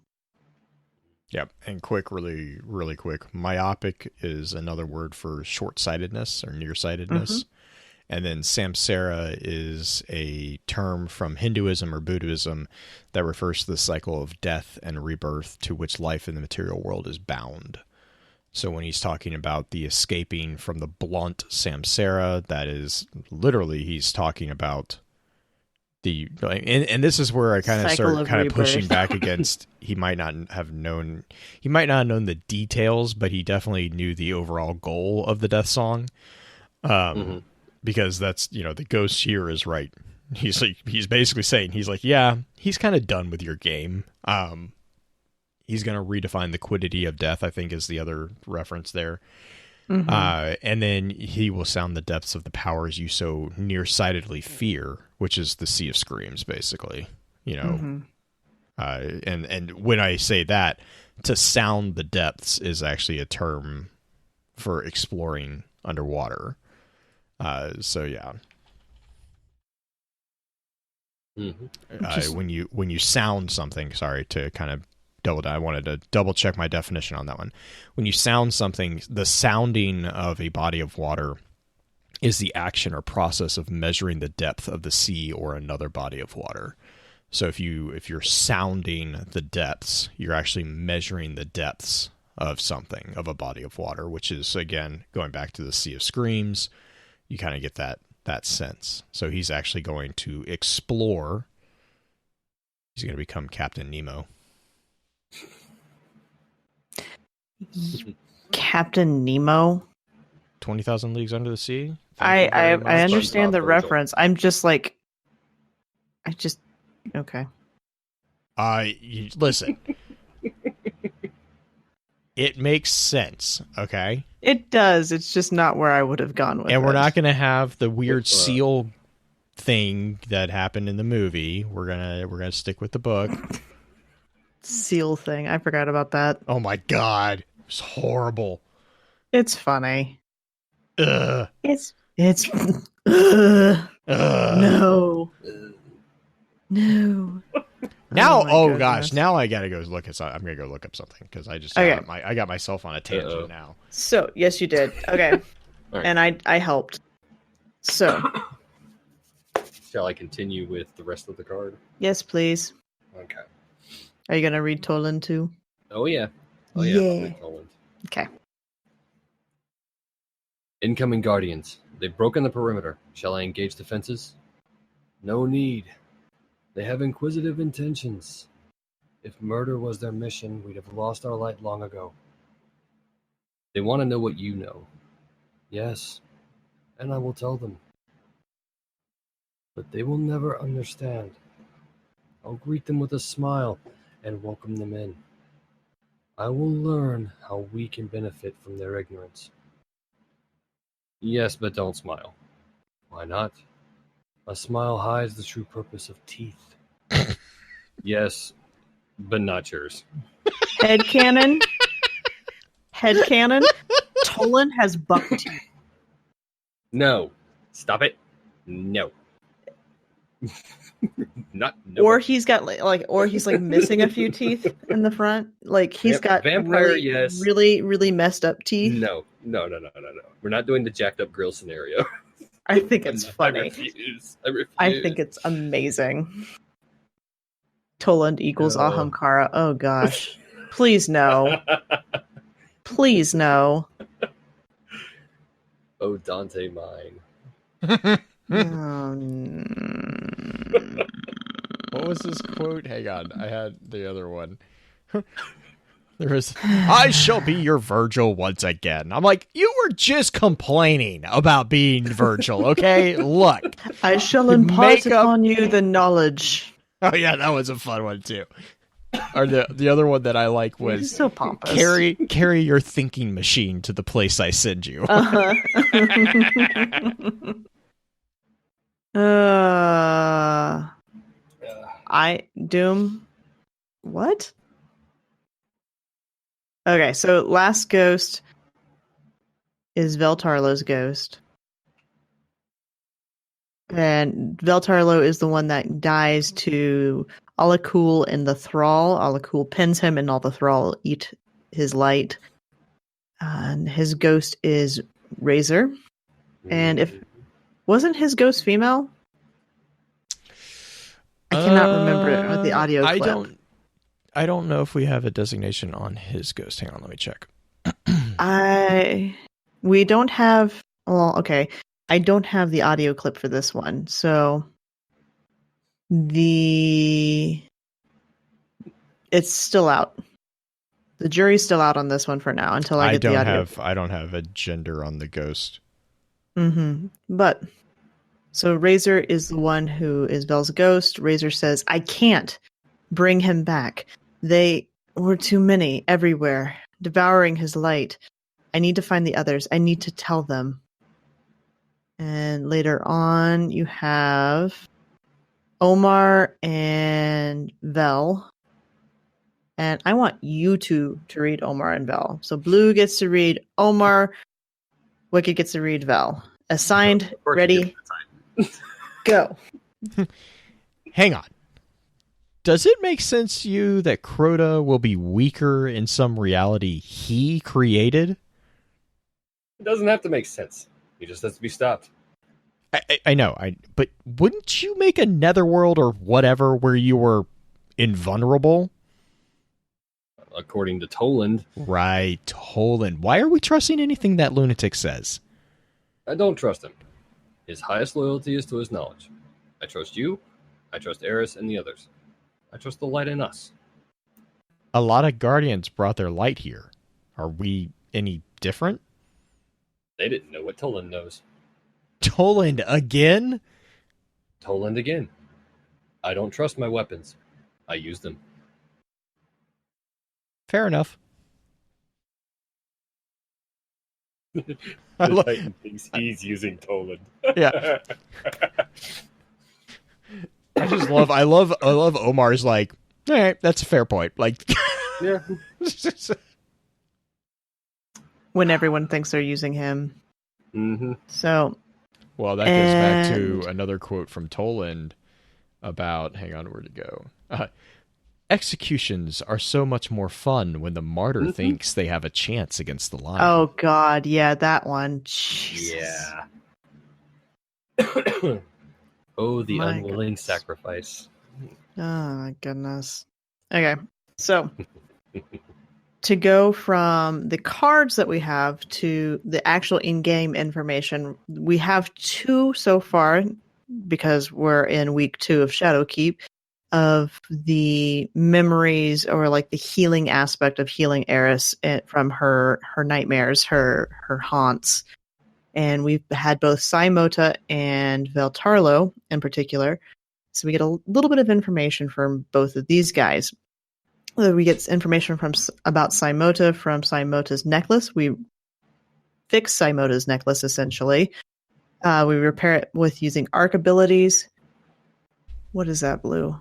Yep. And really, really quick. Myopic is another word for short-sightedness or nearsightedness. And then samsara is a term from Hinduism or Buddhism that refers to the cycle of death and rebirth to which life in the material world is bound. So when he's talking about the escaping from the blunt samsara, that is literally he's talking about and this is where I kind of Cycle start of kind of rebirth. pushing back against he might not have known the details, but he definitely knew the overall goal of the death song. Because that's, the ghost here is right. He's basically saying, he's like, yeah, he's kind of done with your game. He's going to redefine the quiddity of death, I think is the other reference there. And then he will sound the depths of the powers you so nearsightedly fear, which is the Sea of Screams, basically, and when I say that, to sound the depths is actually a term for exploring underwater. So yeah. When you sound something, sorry to kind of I wanted to double check my definition on that one. When you sound something, the sounding of a body of water is the action or process of measuring the depth of the sea or another body of water. So if you're sounding the depths, you're actually measuring the depths of something, of a body of water, which is, again, going back to the Sea of Screams, you kind of get that sense. So he's actually going to explore. He's going to become Captain Nemo. Captain Nemo. 20,000 Leagues Under the Sea. I Thank you very much. understand the SpongeBob reference. I'm just like, okay. Listen. It makes sense, okay? It does. It's just not where I would have gone with it. And we're not going to have the weird seal thing that happened in the movie. We're gonna stick with the book. Seal thing. I forgot about that. Oh my god, it was horrible. It's funny. Ugh. It's Ugh. no. Now, Oh my gosh, goodness. now I gotta go look at something. I'm gonna go look up something because I just Okay. I got myself on a tangent now. So yes, you did. Okay, right. and I helped. So Shall I continue with the rest of the card? yes, please. Okay. Are you gonna read Toland too? Oh yeah. Yeah. I'll read Toland. Okay. Incoming Guardians. They've broken the perimeter. Shall I engage defenses? No need. They have inquisitive intentions. If murder was their mission, we'd have lost our light long ago. They want to know what you know. Yes, and I will tell them. But they will never understand. I'll greet them with a smile and welcome them in. I will learn how we can benefit from their ignorance. Yes, but don't smile. Why not? A smile hides the true purpose of teeth. Yes, but not yours. Headcanon. Headcanon. Tolan has buck teeth. No. Stop it. No. Not no. Or he's got or he's missing a few teeth in the front. Like he's got vampire, really, yes. really messed up teeth. No. We're not doing the jacked up grill scenario. I think it's funny. I refuse. I think it's amazing. Toland equals No. Ahamkara. Oh gosh. Please no. Please no. Oh, Dante mine. What was this quote? Hang on, I had the other one. There was, I shall be your Virgil once again. I'm like, you were just complaining about being Virgil, okay? Look. I shall impart upon you the knowledge. Oh yeah, that was a fun one too. Or the other one that I like was He's so pompous. carry your thinking machine to the place I send you. Doom. What? Okay, so last ghost is Veltarlo's ghost. And Veltarlo is the one that dies to Alakul and the Thrall. Alakul pins him and all the Thrall eat his light. And his ghost is Razor. And wasn't his ghost female? I cannot remember it with the audio clip. I don't know if we have a designation on his ghost. Hang on, let me check. We don't have. Well, okay. I don't have the audio clip for this one, so it's still out. The jury's still out on this one for now until I get the audio. I don't have a gender on the ghost. Mm-hmm. But so Razor is the one who is Belle's ghost. Razor says, "I can't bring him back. They were too many everywhere, devouring his light. I need to find the others. I need to tell them." And later on, you have Omar and Vel. And I want you two to read Omar and Vel. So Blue gets to read Omar. Wicked gets to read Vel. Assigned, ready, go. Hang on. Does it make sense to you that Crota will be weaker in some reality he created? It doesn't have to make sense. He just has to be stopped. I know, but wouldn't you make a netherworld or whatever where you were invulnerable? According to Toland. Right, Toland. Why are we trusting anything that lunatic says? I don't trust him. His highest loyalty is to his knowledge. I trust you. I trust Eris and the others. I trust the light in us. A lot of Guardians brought their light here. Are we any different? They didn't know what Toland knows. Toland again? Toland again. I don't trust my weapons. I use them. Fair enough. The Titan thinks he's using Toland. Yeah. I love Omar's like, all right, that's a fair point. Like, yeah. When everyone thinks they're using him. Mm-hmm. So. Well, that goes back to another quote from Toland about, hang on, where'd it go? Executions are so much more fun when the martyr thinks they have a chance against the lion. Oh, God. Yeah, that one. Jesus. Yeah. Oh, the My unwilling goodness. sacrifice. Oh, my goodness. Okay, so to go from the cards that we have to the actual in-game information, we have two so far because we're in week 2 of Shadowkeep, of the memories or like the healing aspect of healing Eris from her nightmares, her haunts. And we've had both Saimota and Veltarlo in particular. So we get a little bit of information from both of these guys. We get information about Saimota from Saimota's necklace. We fix Saimota's necklace, essentially. We repair it with using arc abilities. What is that, Blue?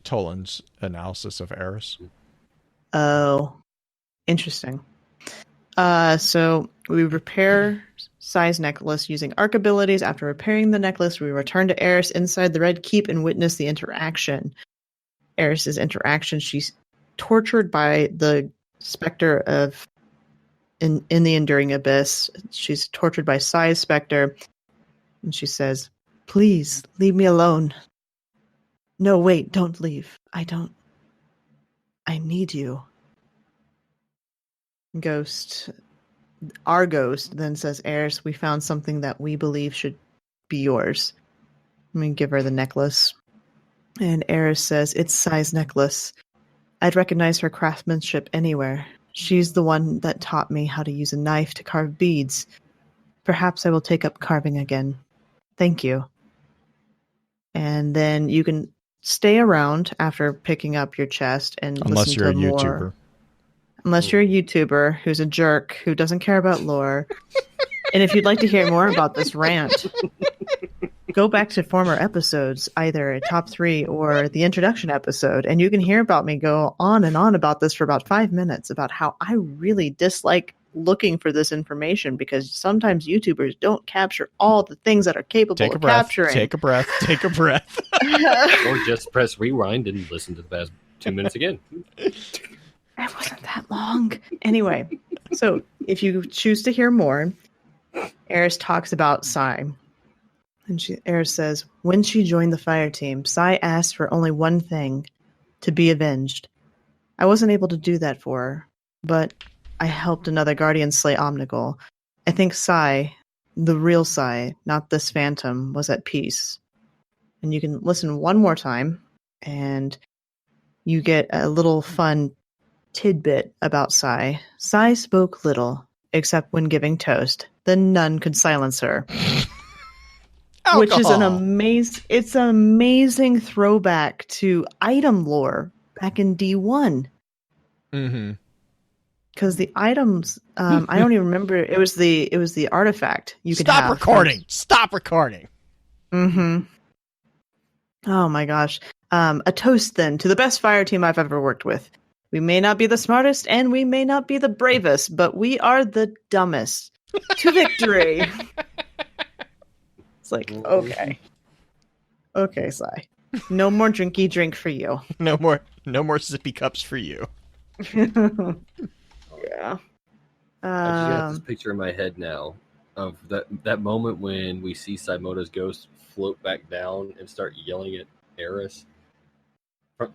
Toland's analysis of Eris. Oh, interesting. So we repair Sai's necklace using arc abilities. After repairing the necklace, we return to Eris inside the Red Keep and witness the interaction. Eris's interaction, she's tortured by the specter of in the Enduring Abyss. She's tortured by Sai's specter, and she says, "Please leave me alone." "No, wait, don't leave. I need you." Our ghost then says, "Eris, we found something that we believe should be yours." Let me give her the necklace. And Eris says, "It's Sai's necklace. I'd recognize her craftsmanship anywhere. She's the one that taught me how to use a knife to carve beads. Perhaps I will take up carving again. Thank you." And then you can stay around after picking up your chest and Unless listen you're to a more. YouTuber. Unless you're a YouTuber who's a jerk who doesn't care about lore. And if you'd like to hear more about this rant, go back to former episodes, either a top 3 or the introduction episode, and you can hear about me go on and on about this for about 5 minutes about how I really dislike looking for this information because sometimes YouTubers don't capture all the things that are capable of capturing. Take a breath. Take a breath. Or just press rewind and listen to the past 2 minutes again. It wasn't that long. Anyway, so if you choose to hear more, Eris talks about Sai. And Eris says, "When she joined the Fireteam, Sai asked for only one thing, to be avenged. I wasn't able to do that for her, but I helped another Guardian slay Omnigul. I think Sai, the real Sai, not this phantom, was at peace." And you can listen one more time, and you get a little fun tidbit about Sai. Sai spoke little, except when giving toast. Then none could silence her. Which is an amazing throwback to item lore back in D1. Mm-hmm. Because the items, I don't even remember. It was the artifact you could Stop have. Stop recording. Mm-hmm. Oh my gosh. A toast then to the best fire team I've ever worked with. We may not be the smartest and we may not be the bravest, but we are the dumbest. To victory. It's like, okay. Okay, Sai. No more drinky drink for you. No more sippy cups for you. Yeah. I just got this picture in my head now of that moment when we see Saimota's ghost float back down and start yelling at Eris.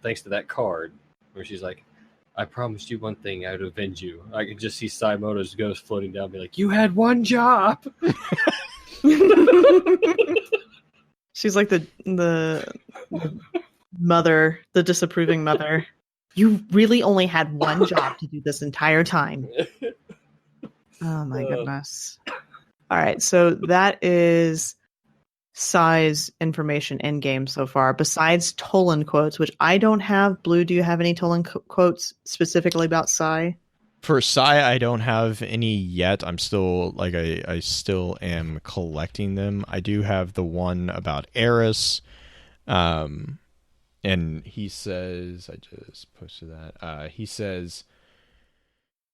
Thanks to that card, where she's like, "I promised you one thing, I'd avenge you." I could just see Saimota's ghost floating down, be like, "You had one job." She's like the mother, the disapproving mother. You really only had one job to do this entire time. Oh my goodness. All right, so that is Sai's information in game so far, besides Toland quotes, which I don't have. Blue, do you have any Toland quotes specifically about Sai? For Sai, I don't have any yet. I'm still I still am collecting them. I do have the one about Eris, and he says, I just posted that. He says,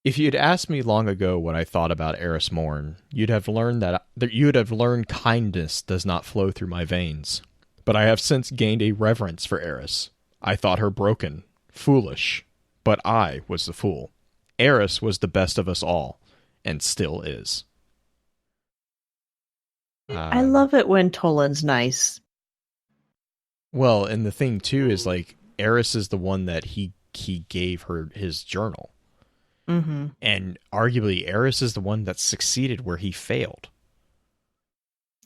"If you'd asked me long ago what I thought about Eris Morn, you'd have learned kindness does not flow through my veins. But I have since gained a reverence for Eris. I thought her broken, foolish, but I was the fool. Eris was the best of us all, and still is." I love it when Toland's nice. Well, and the thing too is like Eris is the one that he gave her his journal. Mm-hmm. And arguably Eris is the one that succeeded where he failed.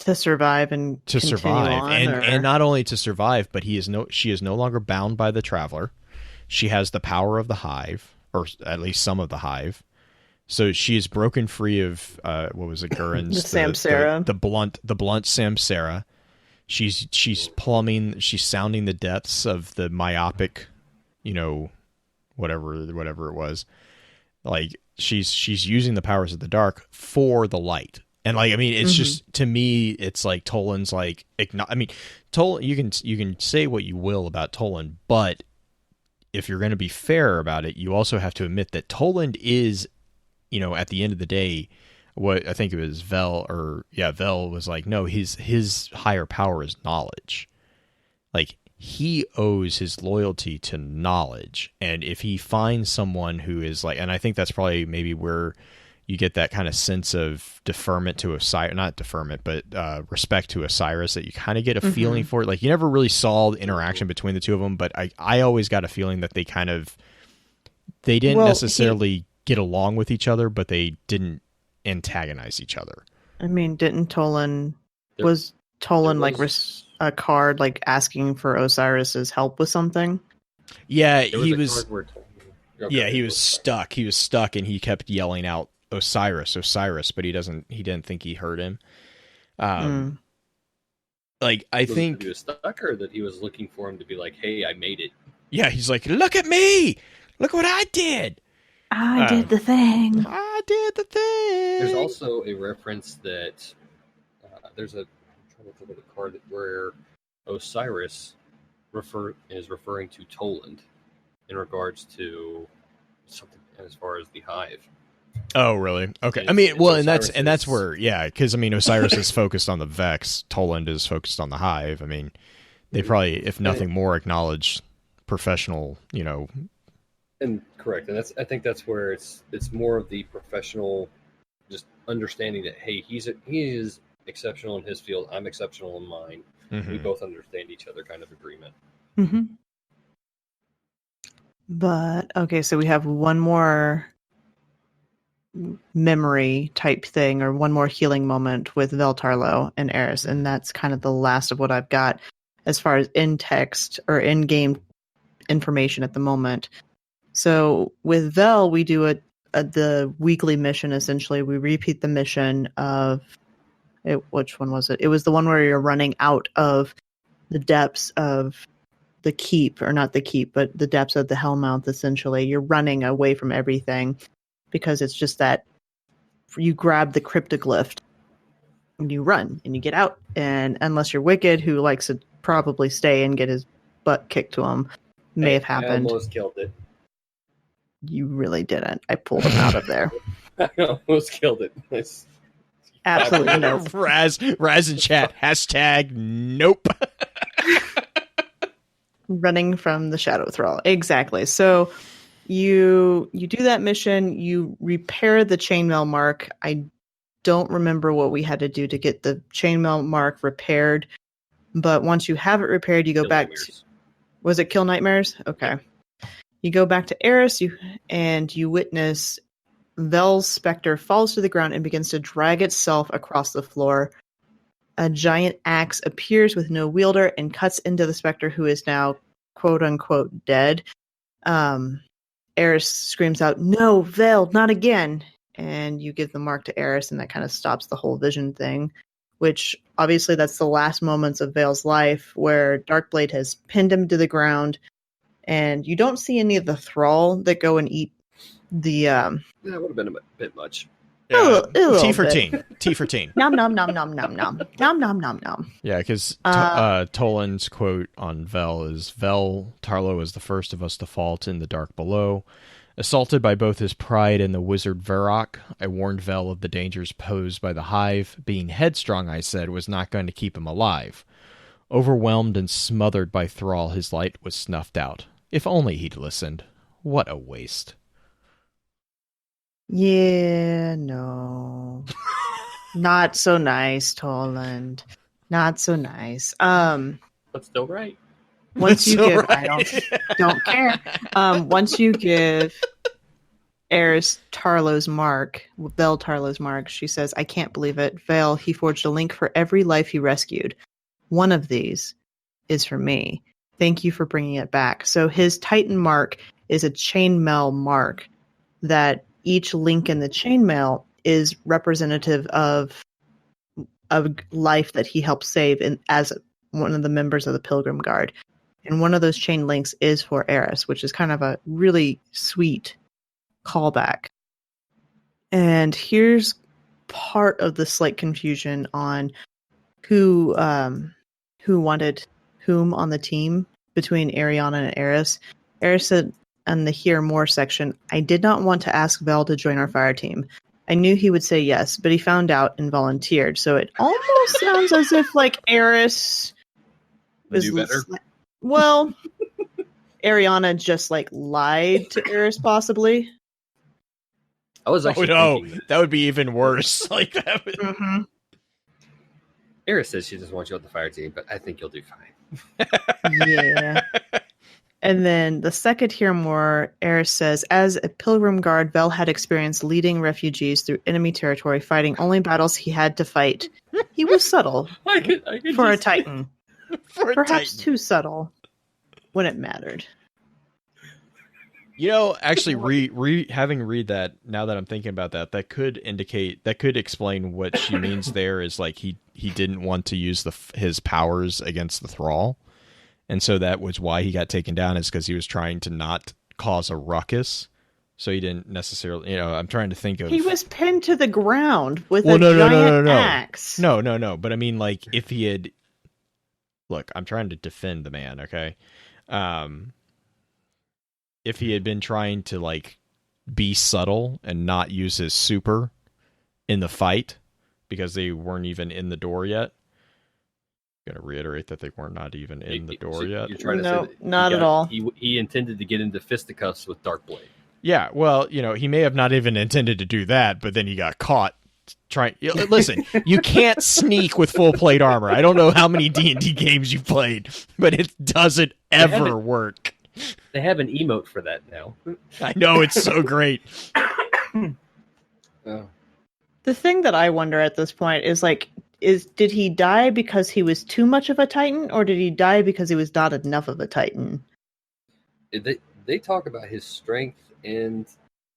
to survive and to continue survive, on, and not only to survive, but she is no longer bound by the Traveler. She has the power of the Hive, or at least some of the Hive. So she is broken free of what was it, Gurren's the Samsara, the blunt Samsara. She's plumbing, she's sounding the depths of the myopic, whatever it was. Like she's using the powers of the dark for the light. And like, I mean, it's just, to me, it's like Toland's like, Toland, you can say what you will about Toland, but if you're going to be fair about it, you also have to admit that Toland is, at the end of the day, what I think it was Vel was like, no, his higher power is knowledge. Like, he owes his loyalty to knowledge. And if he finds someone who is like, and I think that's probably maybe where you get that kind of sense of deferment to Osiris, not deferment, but respect to Osiris, that you kind of get a feeling for it. Like, you never really saw the interaction between the two of them, but I always got a feeling that they didn't necessarily get along with each other, but they didn't antagonize each other. I mean, didn't was Toland like a card like asking for Osiris's help with something? Yeah, he was stuck. He was stuck, and he kept yelling out Osiris, but he didn't think he heard him. Like, I think he was stuck, or that he was looking for him to be like, "Hey, I made it." Yeah, he's like, "Look at me! Look what I did! I did the thing. I did the thing." There's also a reference that I'm trying to think of the card where Osiris is referring to Toland in regards to something as far as the Hive. Oh, really? Okay. And, I mean, well, Osiris and that's where, yeah, because I mean, Osiris is focused on the Vex, Toland is focused on the Hive. I mean, they probably, if nothing more, acknowledge professional, And correct, and I think that's where it's more of the professional, just understanding that, hey, he is exceptional in his field, I'm exceptional in mine. We both understand each other, kind of agreement. But okay, so we have one more memory type thing, or one more healing moment with Veltarlo and Eris, and that's kind of the last of what I've got as far as in text or in game information at the moment. So with Vel, we do the weekly mission. Essentially, we repeat the mission of which one was it? It was the one where you're running out of the depths of the keep, or not the keep, but the depths of the Hellmouth. Essentially, you're running away from everything because it's just that you grab the cryptoglyph and you run and you get out. And unless you're Wicked, who likes to probably stay and get his butt kicked to him, may have happened. I almost killed it. You really didn't. I pulled him out of there. I almost killed it. Nice. Absolutely no. Raz in chat, #nope. Running from the Shadow Thrall. Exactly. So you do that mission, you repair the chainmail mark. I don't remember what we had to do to get the chainmail mark repaired, but once you have it repaired, you go back to... Was it Kill Nightmares? Okay. You go back to Eris, you witness Vel's specter falls to the ground and begins to drag itself across the floor. A giant axe appears with no wielder and cuts into the specter, who is now quote-unquote dead. Eris screams out, "No, Vel, not again!" And you give the mark to Eris, and that kind of stops the whole vision thing, which obviously that's the last moments of Vel's life, where Darkblade has pinned him to the ground, and you don't see any of the Thrall that go and eat the... That would have been a bit much. T for teen. T for teen. Nom nom nom nom nom nom. Nom nom nom nom. Yeah, because Toland's quote on Vel is, "Vel Tarlo is the first of us to fault in the dark below. Assaulted by both his pride and the wizard Varrock, I warned Vel of the dangers posed by the Hive. Being headstrong, I said, was not going to keep him alive. Overwhelmed and smothered by Thrall, his light was snuffed out. If only he'd listened. What a waste." Yeah, no. Not so nice, Toland. Not so nice. But still right. Once you give, right. I don't care. Once you give Eris Tarlo's mark, Vel Tarlo's mark. She says, "I can't believe it. Vel, he forged a link for every life he rescued. One of these is for me. Thank you for bringing it back." So his Titan mark is a chainmail mark that each link in the chainmail is representative of life that he helped save as one of the members of the Pilgrim Guard. And one of those chain links is for Eris, which is kind of a really sweet callback. And here's part of the slight confusion on who wanted whom on the team between Ariana and Eris. Eris said in the Hear More section, "I did not want to ask Vel to join our fire team. I knew he would say yes, but he found out and volunteered." So it almost sounds as if like Eris was better. Well, Ariana just like lied to Eris, possibly. I was actually thinking that would be even worse. Like that. Would... Eris says she doesn't want you on the fire team, but I think you'll do fine. Yeah. And then the second Hear More, Eris says, "As a Pilgrim Guard, Vel had experience leading refugees through enemy territory, fighting only battles he had to fight. He was subtle I could for a Titan. Perhaps Titan. too subtle when it mattered." You know, actually, having read that, now that I'm thinking about that, that could explain what she means there is like he didn't want to use his powers against the Thrall. And so that was why he got taken down, is because he was trying to not cause a ruckus. So he didn't necessarily, I'm trying to think of... He was pinned to the ground with a giant axe. No. But I mean, like, if he had... Look, I'm trying to defend the man, okay? If he had been trying to, like, be subtle and not use his super in the fight, because they weren't even in the door yet... Going to reiterate that they were not even in the door yet. You're trying to No, say that not at all. He intended to get into fisticuffs with Darkblade. Yeah, well, he may have not even intended to do that, but then he got caught trying. Listen, you can't sneak with full plate armor. I don't know how many D&D games you've played, but it doesn't ever work. They have an emote for that now. I know, it's so great. Oh. The thing that I wonder at this point is like, did he die because he was too much of a Titan, or did he die because he was not enough of a Titan? They talk about his strength and...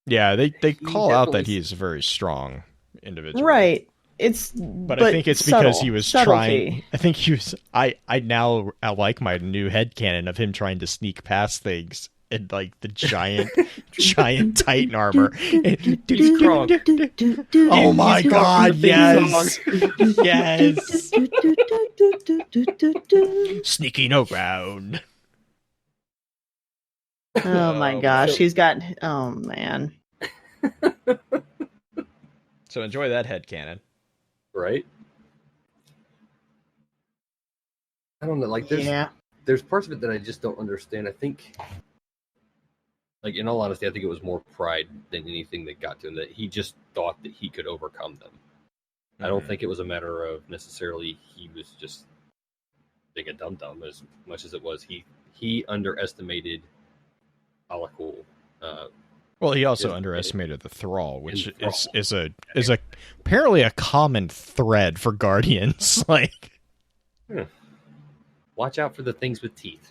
Yeah, they call out that he's a very strong individual. Right. But I think it's because he was trying... I think he was... I like my new headcanon of him trying to sneak past things in like the giant Titan armor. Oh my god, yes. Yes. Sneaking around. Oh my gosh, he's got... Oh man. So enjoy that headcanon. Right? I don't know, like there's parts of it that I just don't understand. I think... Like, in all honesty, I think it was more pride than anything that got to him, that he just thought that he could overcome them. Mm-hmm. I don't think it was a matter of necessarily he was just being a dum-dum as much as it was he underestimated Alakul. Well, he also underestimated the Thrall, which is apparently a common thread for Guardians. Like, watch out for the things with teeth.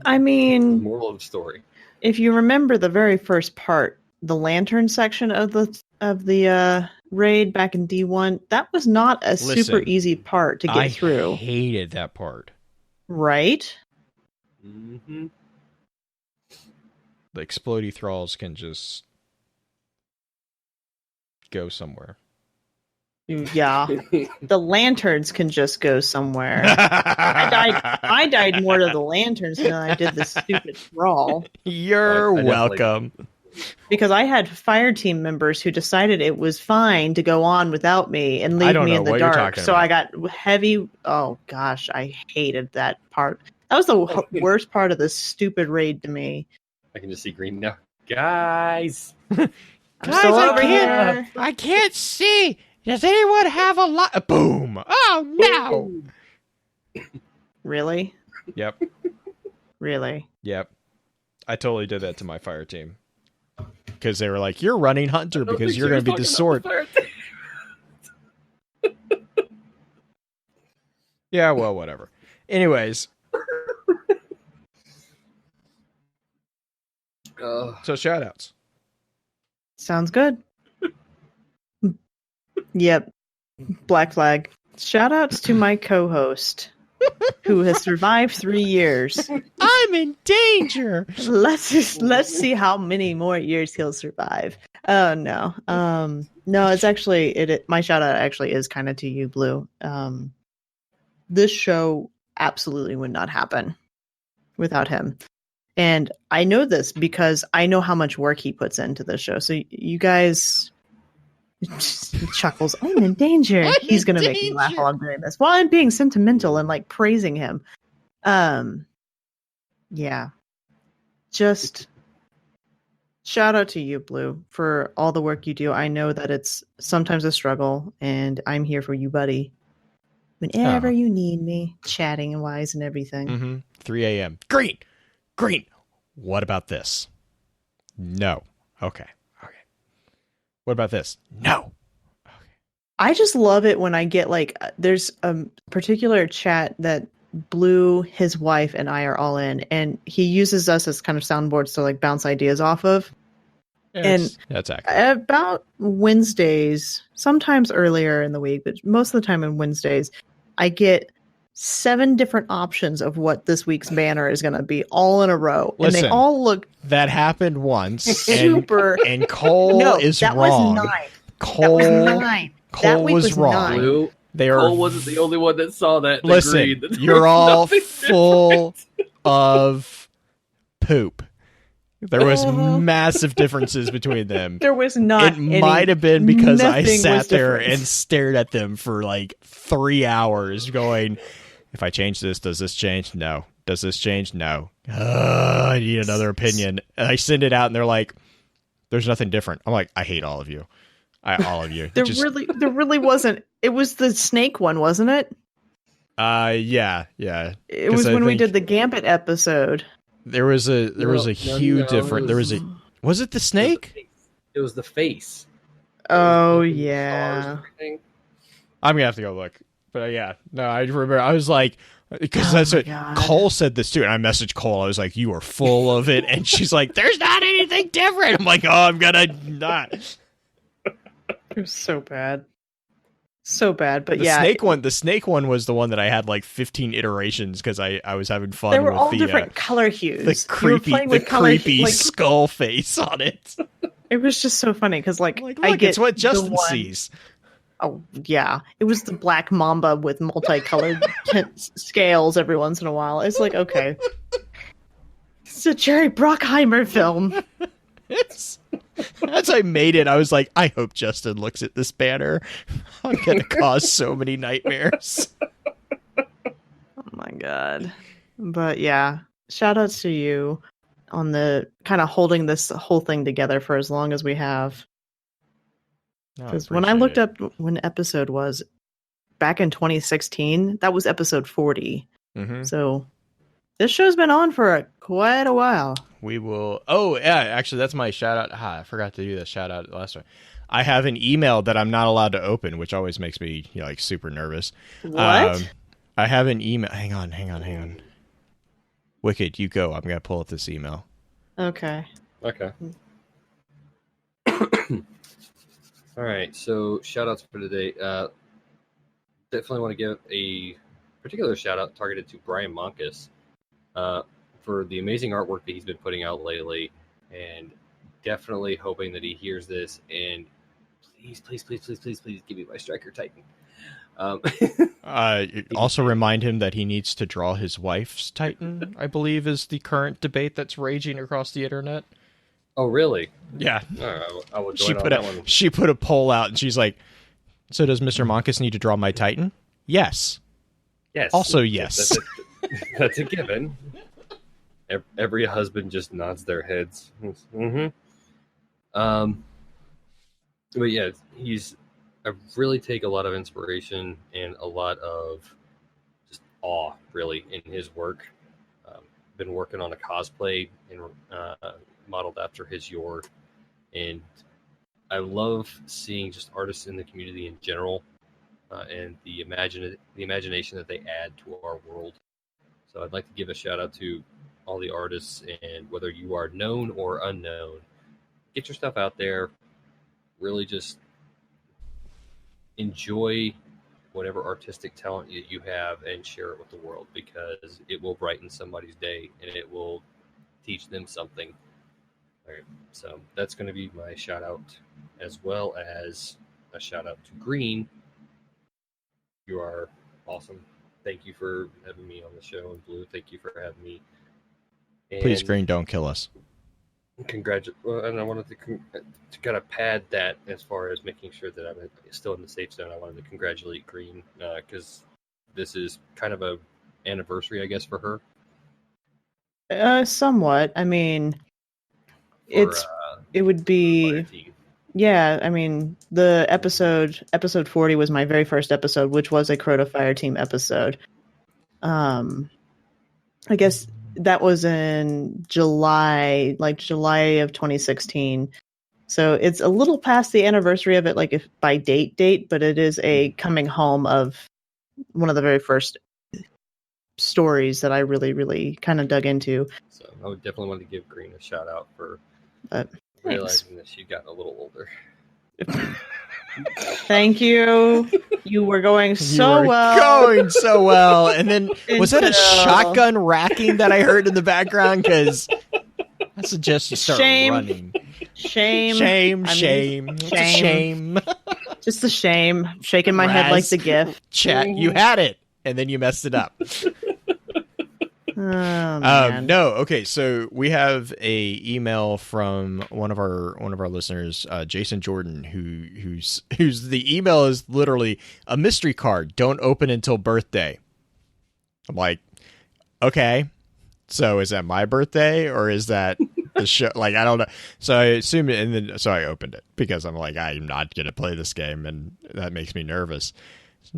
I mean, moral of the story. If you remember the very first part, the lantern section of the raid back in D1, that was not a super easy part to get through. I hated that part. Right? Mm-hmm. The explodey thralls can just go somewhere. Yeah. The lanterns can just go somewhere. I died more to the lanterns than I did the stupid thrall. You're welcome. Because I had Fireteam members who decided it was fine to go on without me and leave me in the dark. So I got heavy. Oh gosh, I hated that part. That was the worst part of this stupid raid to me. I can just see green now. Guys! I can't see! Does anyone have a light? Boom! Oh, no! Really? Yep. Really? Yep. I totally did that to my fire team. because they were like, "You're running Hunter because you're going to be the sword." Yeah, well, whatever. Anyways, so shout-outs. Sounds good. Yep. Black flag. Shout outs to my co-host who has survived 3 years. I'm in danger. Let's see how many more years he'll survive. Oh no. No, it's actually my shout out actually is kind of to you, Blue. This show absolutely would not happen without him. And I know this because I know how much work he puts into this show. So you guys chuckles, I'm in danger. He's going to make me laugh while I'm doing this. While I'm being sentimental and like praising him. Yeah. Just shout out to you, Blue, for all the work you do. I know that it's sometimes a struggle and I'm here for you, buddy. Whenever you need me, chatting and wise and everything. 3 a.m. Green. What about this? No. Okay. What about this? No. Okay. I just love it when I get like, there's a particular chat that Blue, his wife, and I are all in, and he uses us as kind of soundboards to like bounce ideas off of. Yes, and that's accurate. About Wednesdays, sometimes earlier in the week, but most of the time on Wednesdays, I get 7 different options of what this week's banner is going to be, all in a row. Listen, and they all look that happened once. super. And Cole is that wrong. Was 9. Cole, that was 9. Cole that week was wrong. 9. Blue, Cole wasn't the only one that saw that. And listen, agreed that you're all full different. of poop. There was massive differences between them. There was not. It might have been because I nothing sat was there different. and stared at them for like 3 hours going, if I change this, does this change? No. Does this change? No. I need another opinion. And I send it out and they're like, there's nothing different. I'm like, I hate all of you. All of you. There really wasn't. It was the snake one, wasn't it? Yeah. It was when we did the Gambit episode. There was a huge difference. Was it the snake? It was the face. Oh yeah. I'm gonna have to go look. But yeah, no, I remember. I was like, because that's what Cole said this too, and I messaged Cole. I was like, "You are full of it," and she's like, "There's not anything different." I'm like, "Oh, I'm gonna not." It was so bad, but the snake one was the one that I had like 15 iterations because I was having fun. They were with all the, different color hues. The creepy skull face on it. It was just so funny because like look, I get it's what Justin sees. Oh yeah, it was the black mamba with multicolored scales every once in a while. It's like, okay, it's a Jerry Bruckheimer film. As I made it, I was like, I hope Justin looks at this banner. I'm gonna cause so many nightmares. Oh my god. But yeah, shout outs to you on the kind of holding this whole thing together for as long as we have. Because when I looked up when episode was back in 2016, that was episode 40. Mm-hmm. So this show's been on for quite a while. We will. Oh, yeah. Actually, that's my shout out. I forgot to do that shout out last time. I have an email that I'm not allowed to open, which always makes me like super nervous. What? I have an email. Hang on. Wicked, you go. I'm going to pull up this email. Okay. All right, so shout-outs for today. Definitely want to give a particular shout-out targeted to Brian Monkus for the amazing artwork that he's been putting out lately, and definitely hoping that he hears this, and please give me my Striker Titan. Also remind him that he needs to draw his wife's Titan, I believe is the current debate that's raging across the internet. Oh, really? Yeah. I will join on that one. She put a poll out, and she's like, so does Mr. Monkus need to draw my Titan? Yes. Yes. Also, yes. That's a given. Every husband just nods their heads. Mm-hmm. But yeah, I really take a lot of inspiration and a lot of just awe, really, in his work. Been working on a cosplay modeled after his Yord, And I love seeing just artists in the community in general, and the imagination that they add to our world. So I'd like to give a shout out to all the artists, and whether you are known or unknown, get your stuff out there. Really just enjoy whatever artistic talent you have and share it with the world, because it will brighten somebody's day and it will teach them something. All right, so that's going to be my shout out, as well as a shout out to Green. You are awesome. Thank you for having me on the show. And Blue, thank you for having me. And Please, Green, don't kill us. Well, and I wanted to kind of pad that as far as making sure that I'm still in the safe zone. I wanted to congratulate Green, because this is kind of a anniversary, I guess, for her. Somewhat. I mean, it would be Fireteam. Yeah, I mean, the episode 40 was my very first episode, which was a Crota Fireteam episode. I guess that was in July of 2016. So it's a little past the anniversary of it, like if by date, but it is a coming home of one of the very first stories that I really, really kind of dug into. So I would definitely want to give Green a shout out for realizing that she'd gotten a little older. Thank you. You were going so well. And then, was that a shotgun racking that I heard in the background? Because I suggest you start running. Shame. Just a shame. Shaking my head like the GIF. Chat, you had it, and then you messed it up. Oh, man. No, okay. So we have a email from one of our listeners, Jason Jordan, whose the email is literally a mystery card. Don't open until birthday. I'm like, okay. So is that my birthday or is that the show? Like, I don't know. So I assumed it, and then so I opened it because I'm like, I'm not gonna play this game, and that makes me nervous.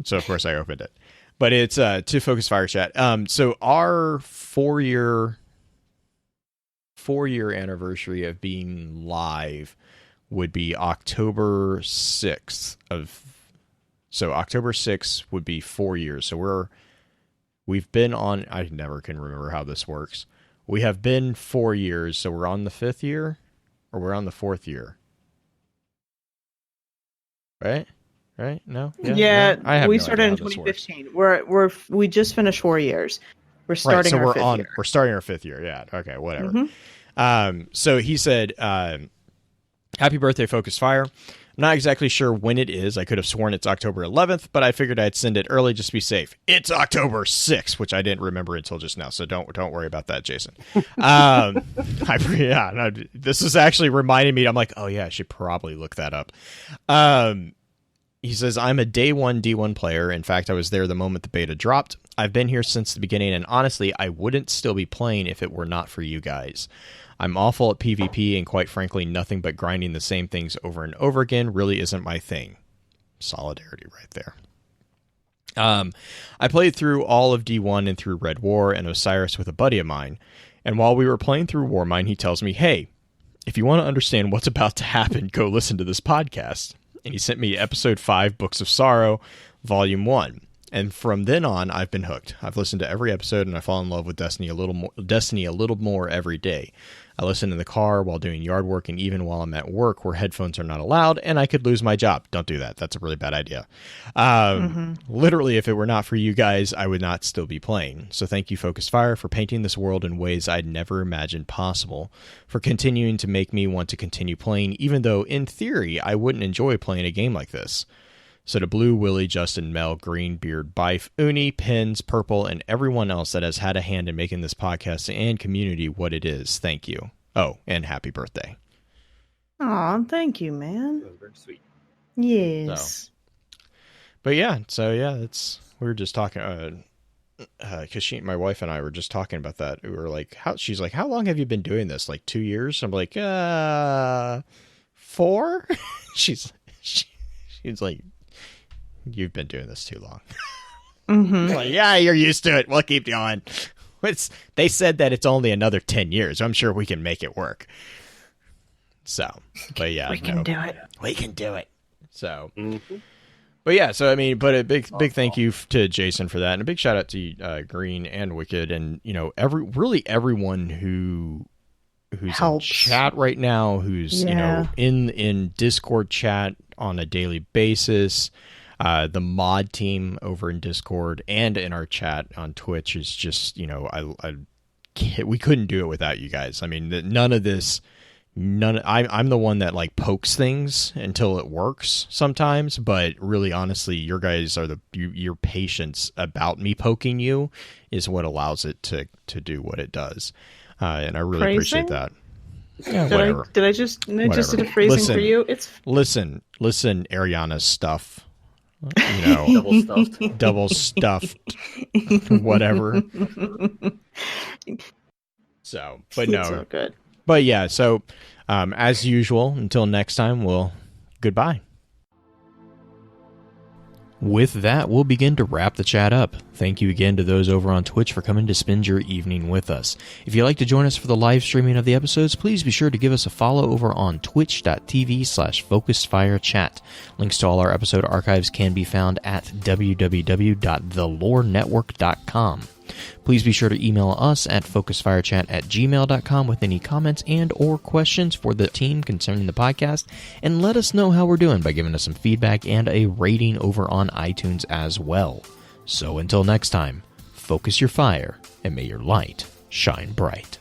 So of course I opened it. But it's to Focus Fire Chat. So our 4-year anniversary of being live would be October 6th So October 6th would be 4 years. So we've been on. I never can remember how this works. We have been 4 years. So we're on the 5th year, or we're on the 4th year, right? Right? No. Yeah, no? I have we no started idea in how this 2015. We just finished 4 years. We're starting our 5th year. We're starting our 5th year. Yeah. Okay. Whatever. Mm-hmm. So he said, "Happy birthday, Focus Fire. I'm not exactly sure when it is. I could have sworn it's October 11th, but I figured I'd send it early just to be safe. It's October 6th, which I didn't remember until just now. So don't worry about that, Jason. This is actually reminding me. I'm like, oh yeah, I should probably look that up. He says, I'm a day one D1 player. In fact, I was there the moment the beta dropped. I've been here since the beginning, and honestly, I wouldn't still be playing if it were not for you guys. I'm awful at PvP, and quite frankly, nothing but grinding the same things over and over again really isn't my thing." Solidarity right there. I played through all of D1 and through Red War and Osiris with a buddy of mine, and while we were playing through Warmind, he tells me, "Hey, if you want to understand what's about to happen, go listen to this podcast." And he sent me episode 5, Books of Sorrow, volume 1. And from then on, I've been hooked. I've listened to every episode, and I fall in love with Destiny a little more every day. I listen in the car while doing yard work, and even while I'm at work where headphones are not allowed, and I could lose my job. Don't do that. That's a really bad idea. Literally, if it were not for you guys, I would not still be playing. So thank you, Focus Fire, for painting this world in ways I'd never imagined possible, for continuing to make me want to continue playing, even though, in theory, I wouldn't enjoy playing a game like this. So to Blue, Willie, Justin, Mel, Green, Beard, Bife, Uni, Pins, Purple, and everyone else that has had a hand in making this podcast and community what it is, thank you. Oh, and happy birthday. Aw, thank you, man. That was very sweet. Yes. But yeah, we were just talking, because my wife and I were just talking about that. We were like, she's like, how long have you been doing this? Like 2 years? I'm like, 4? She's like, you've been doing this too long. Mm-hmm. Like, yeah, you're used to it. We'll keep going. They said that it's only another 10 years. I'm sure we can make it work. So, but yeah, We can do it. We can do it. So, Mm-hmm. but yeah, so I mean, but a big thank you to Jason for that, and a big shout out to Green and Wicked, and everyone who's Helps. in chat right now, who's in Discord chat on a daily basis. The mod team over in Discord and in our chat on Twitch is just, we couldn't do it without you guys. I mean, none of this. I'm the one that like pokes things until it works sometimes, but really, honestly, your guys are your patience about me poking you is what allows it to do what it does, and I really appreciate that. Yeah, whatever. Did I just did a phrasing for you? It's listen, Ariana's stuff. double stuffed, whatever. So, but no, so good. But yeah, so as usual, until next time, goodbye. With that, we'll begin to wrap the chat up. Thank you again to those over on Twitch for coming to spend your evening with us. If you'd like to join us for the live streaming of the episodes, please be sure to give us a follow over on twitch.tv/FocusedFireChat. Links to all our episode archives can be found at www.thelorenetwork.com. Please be sure to email us at focusedfirechat@gmail.com with any comments and or questions for the team concerning the podcast, and let us know how we're doing by giving us some feedback and a rating over on iTunes as well. So until next time, focus your fire and may your light shine bright.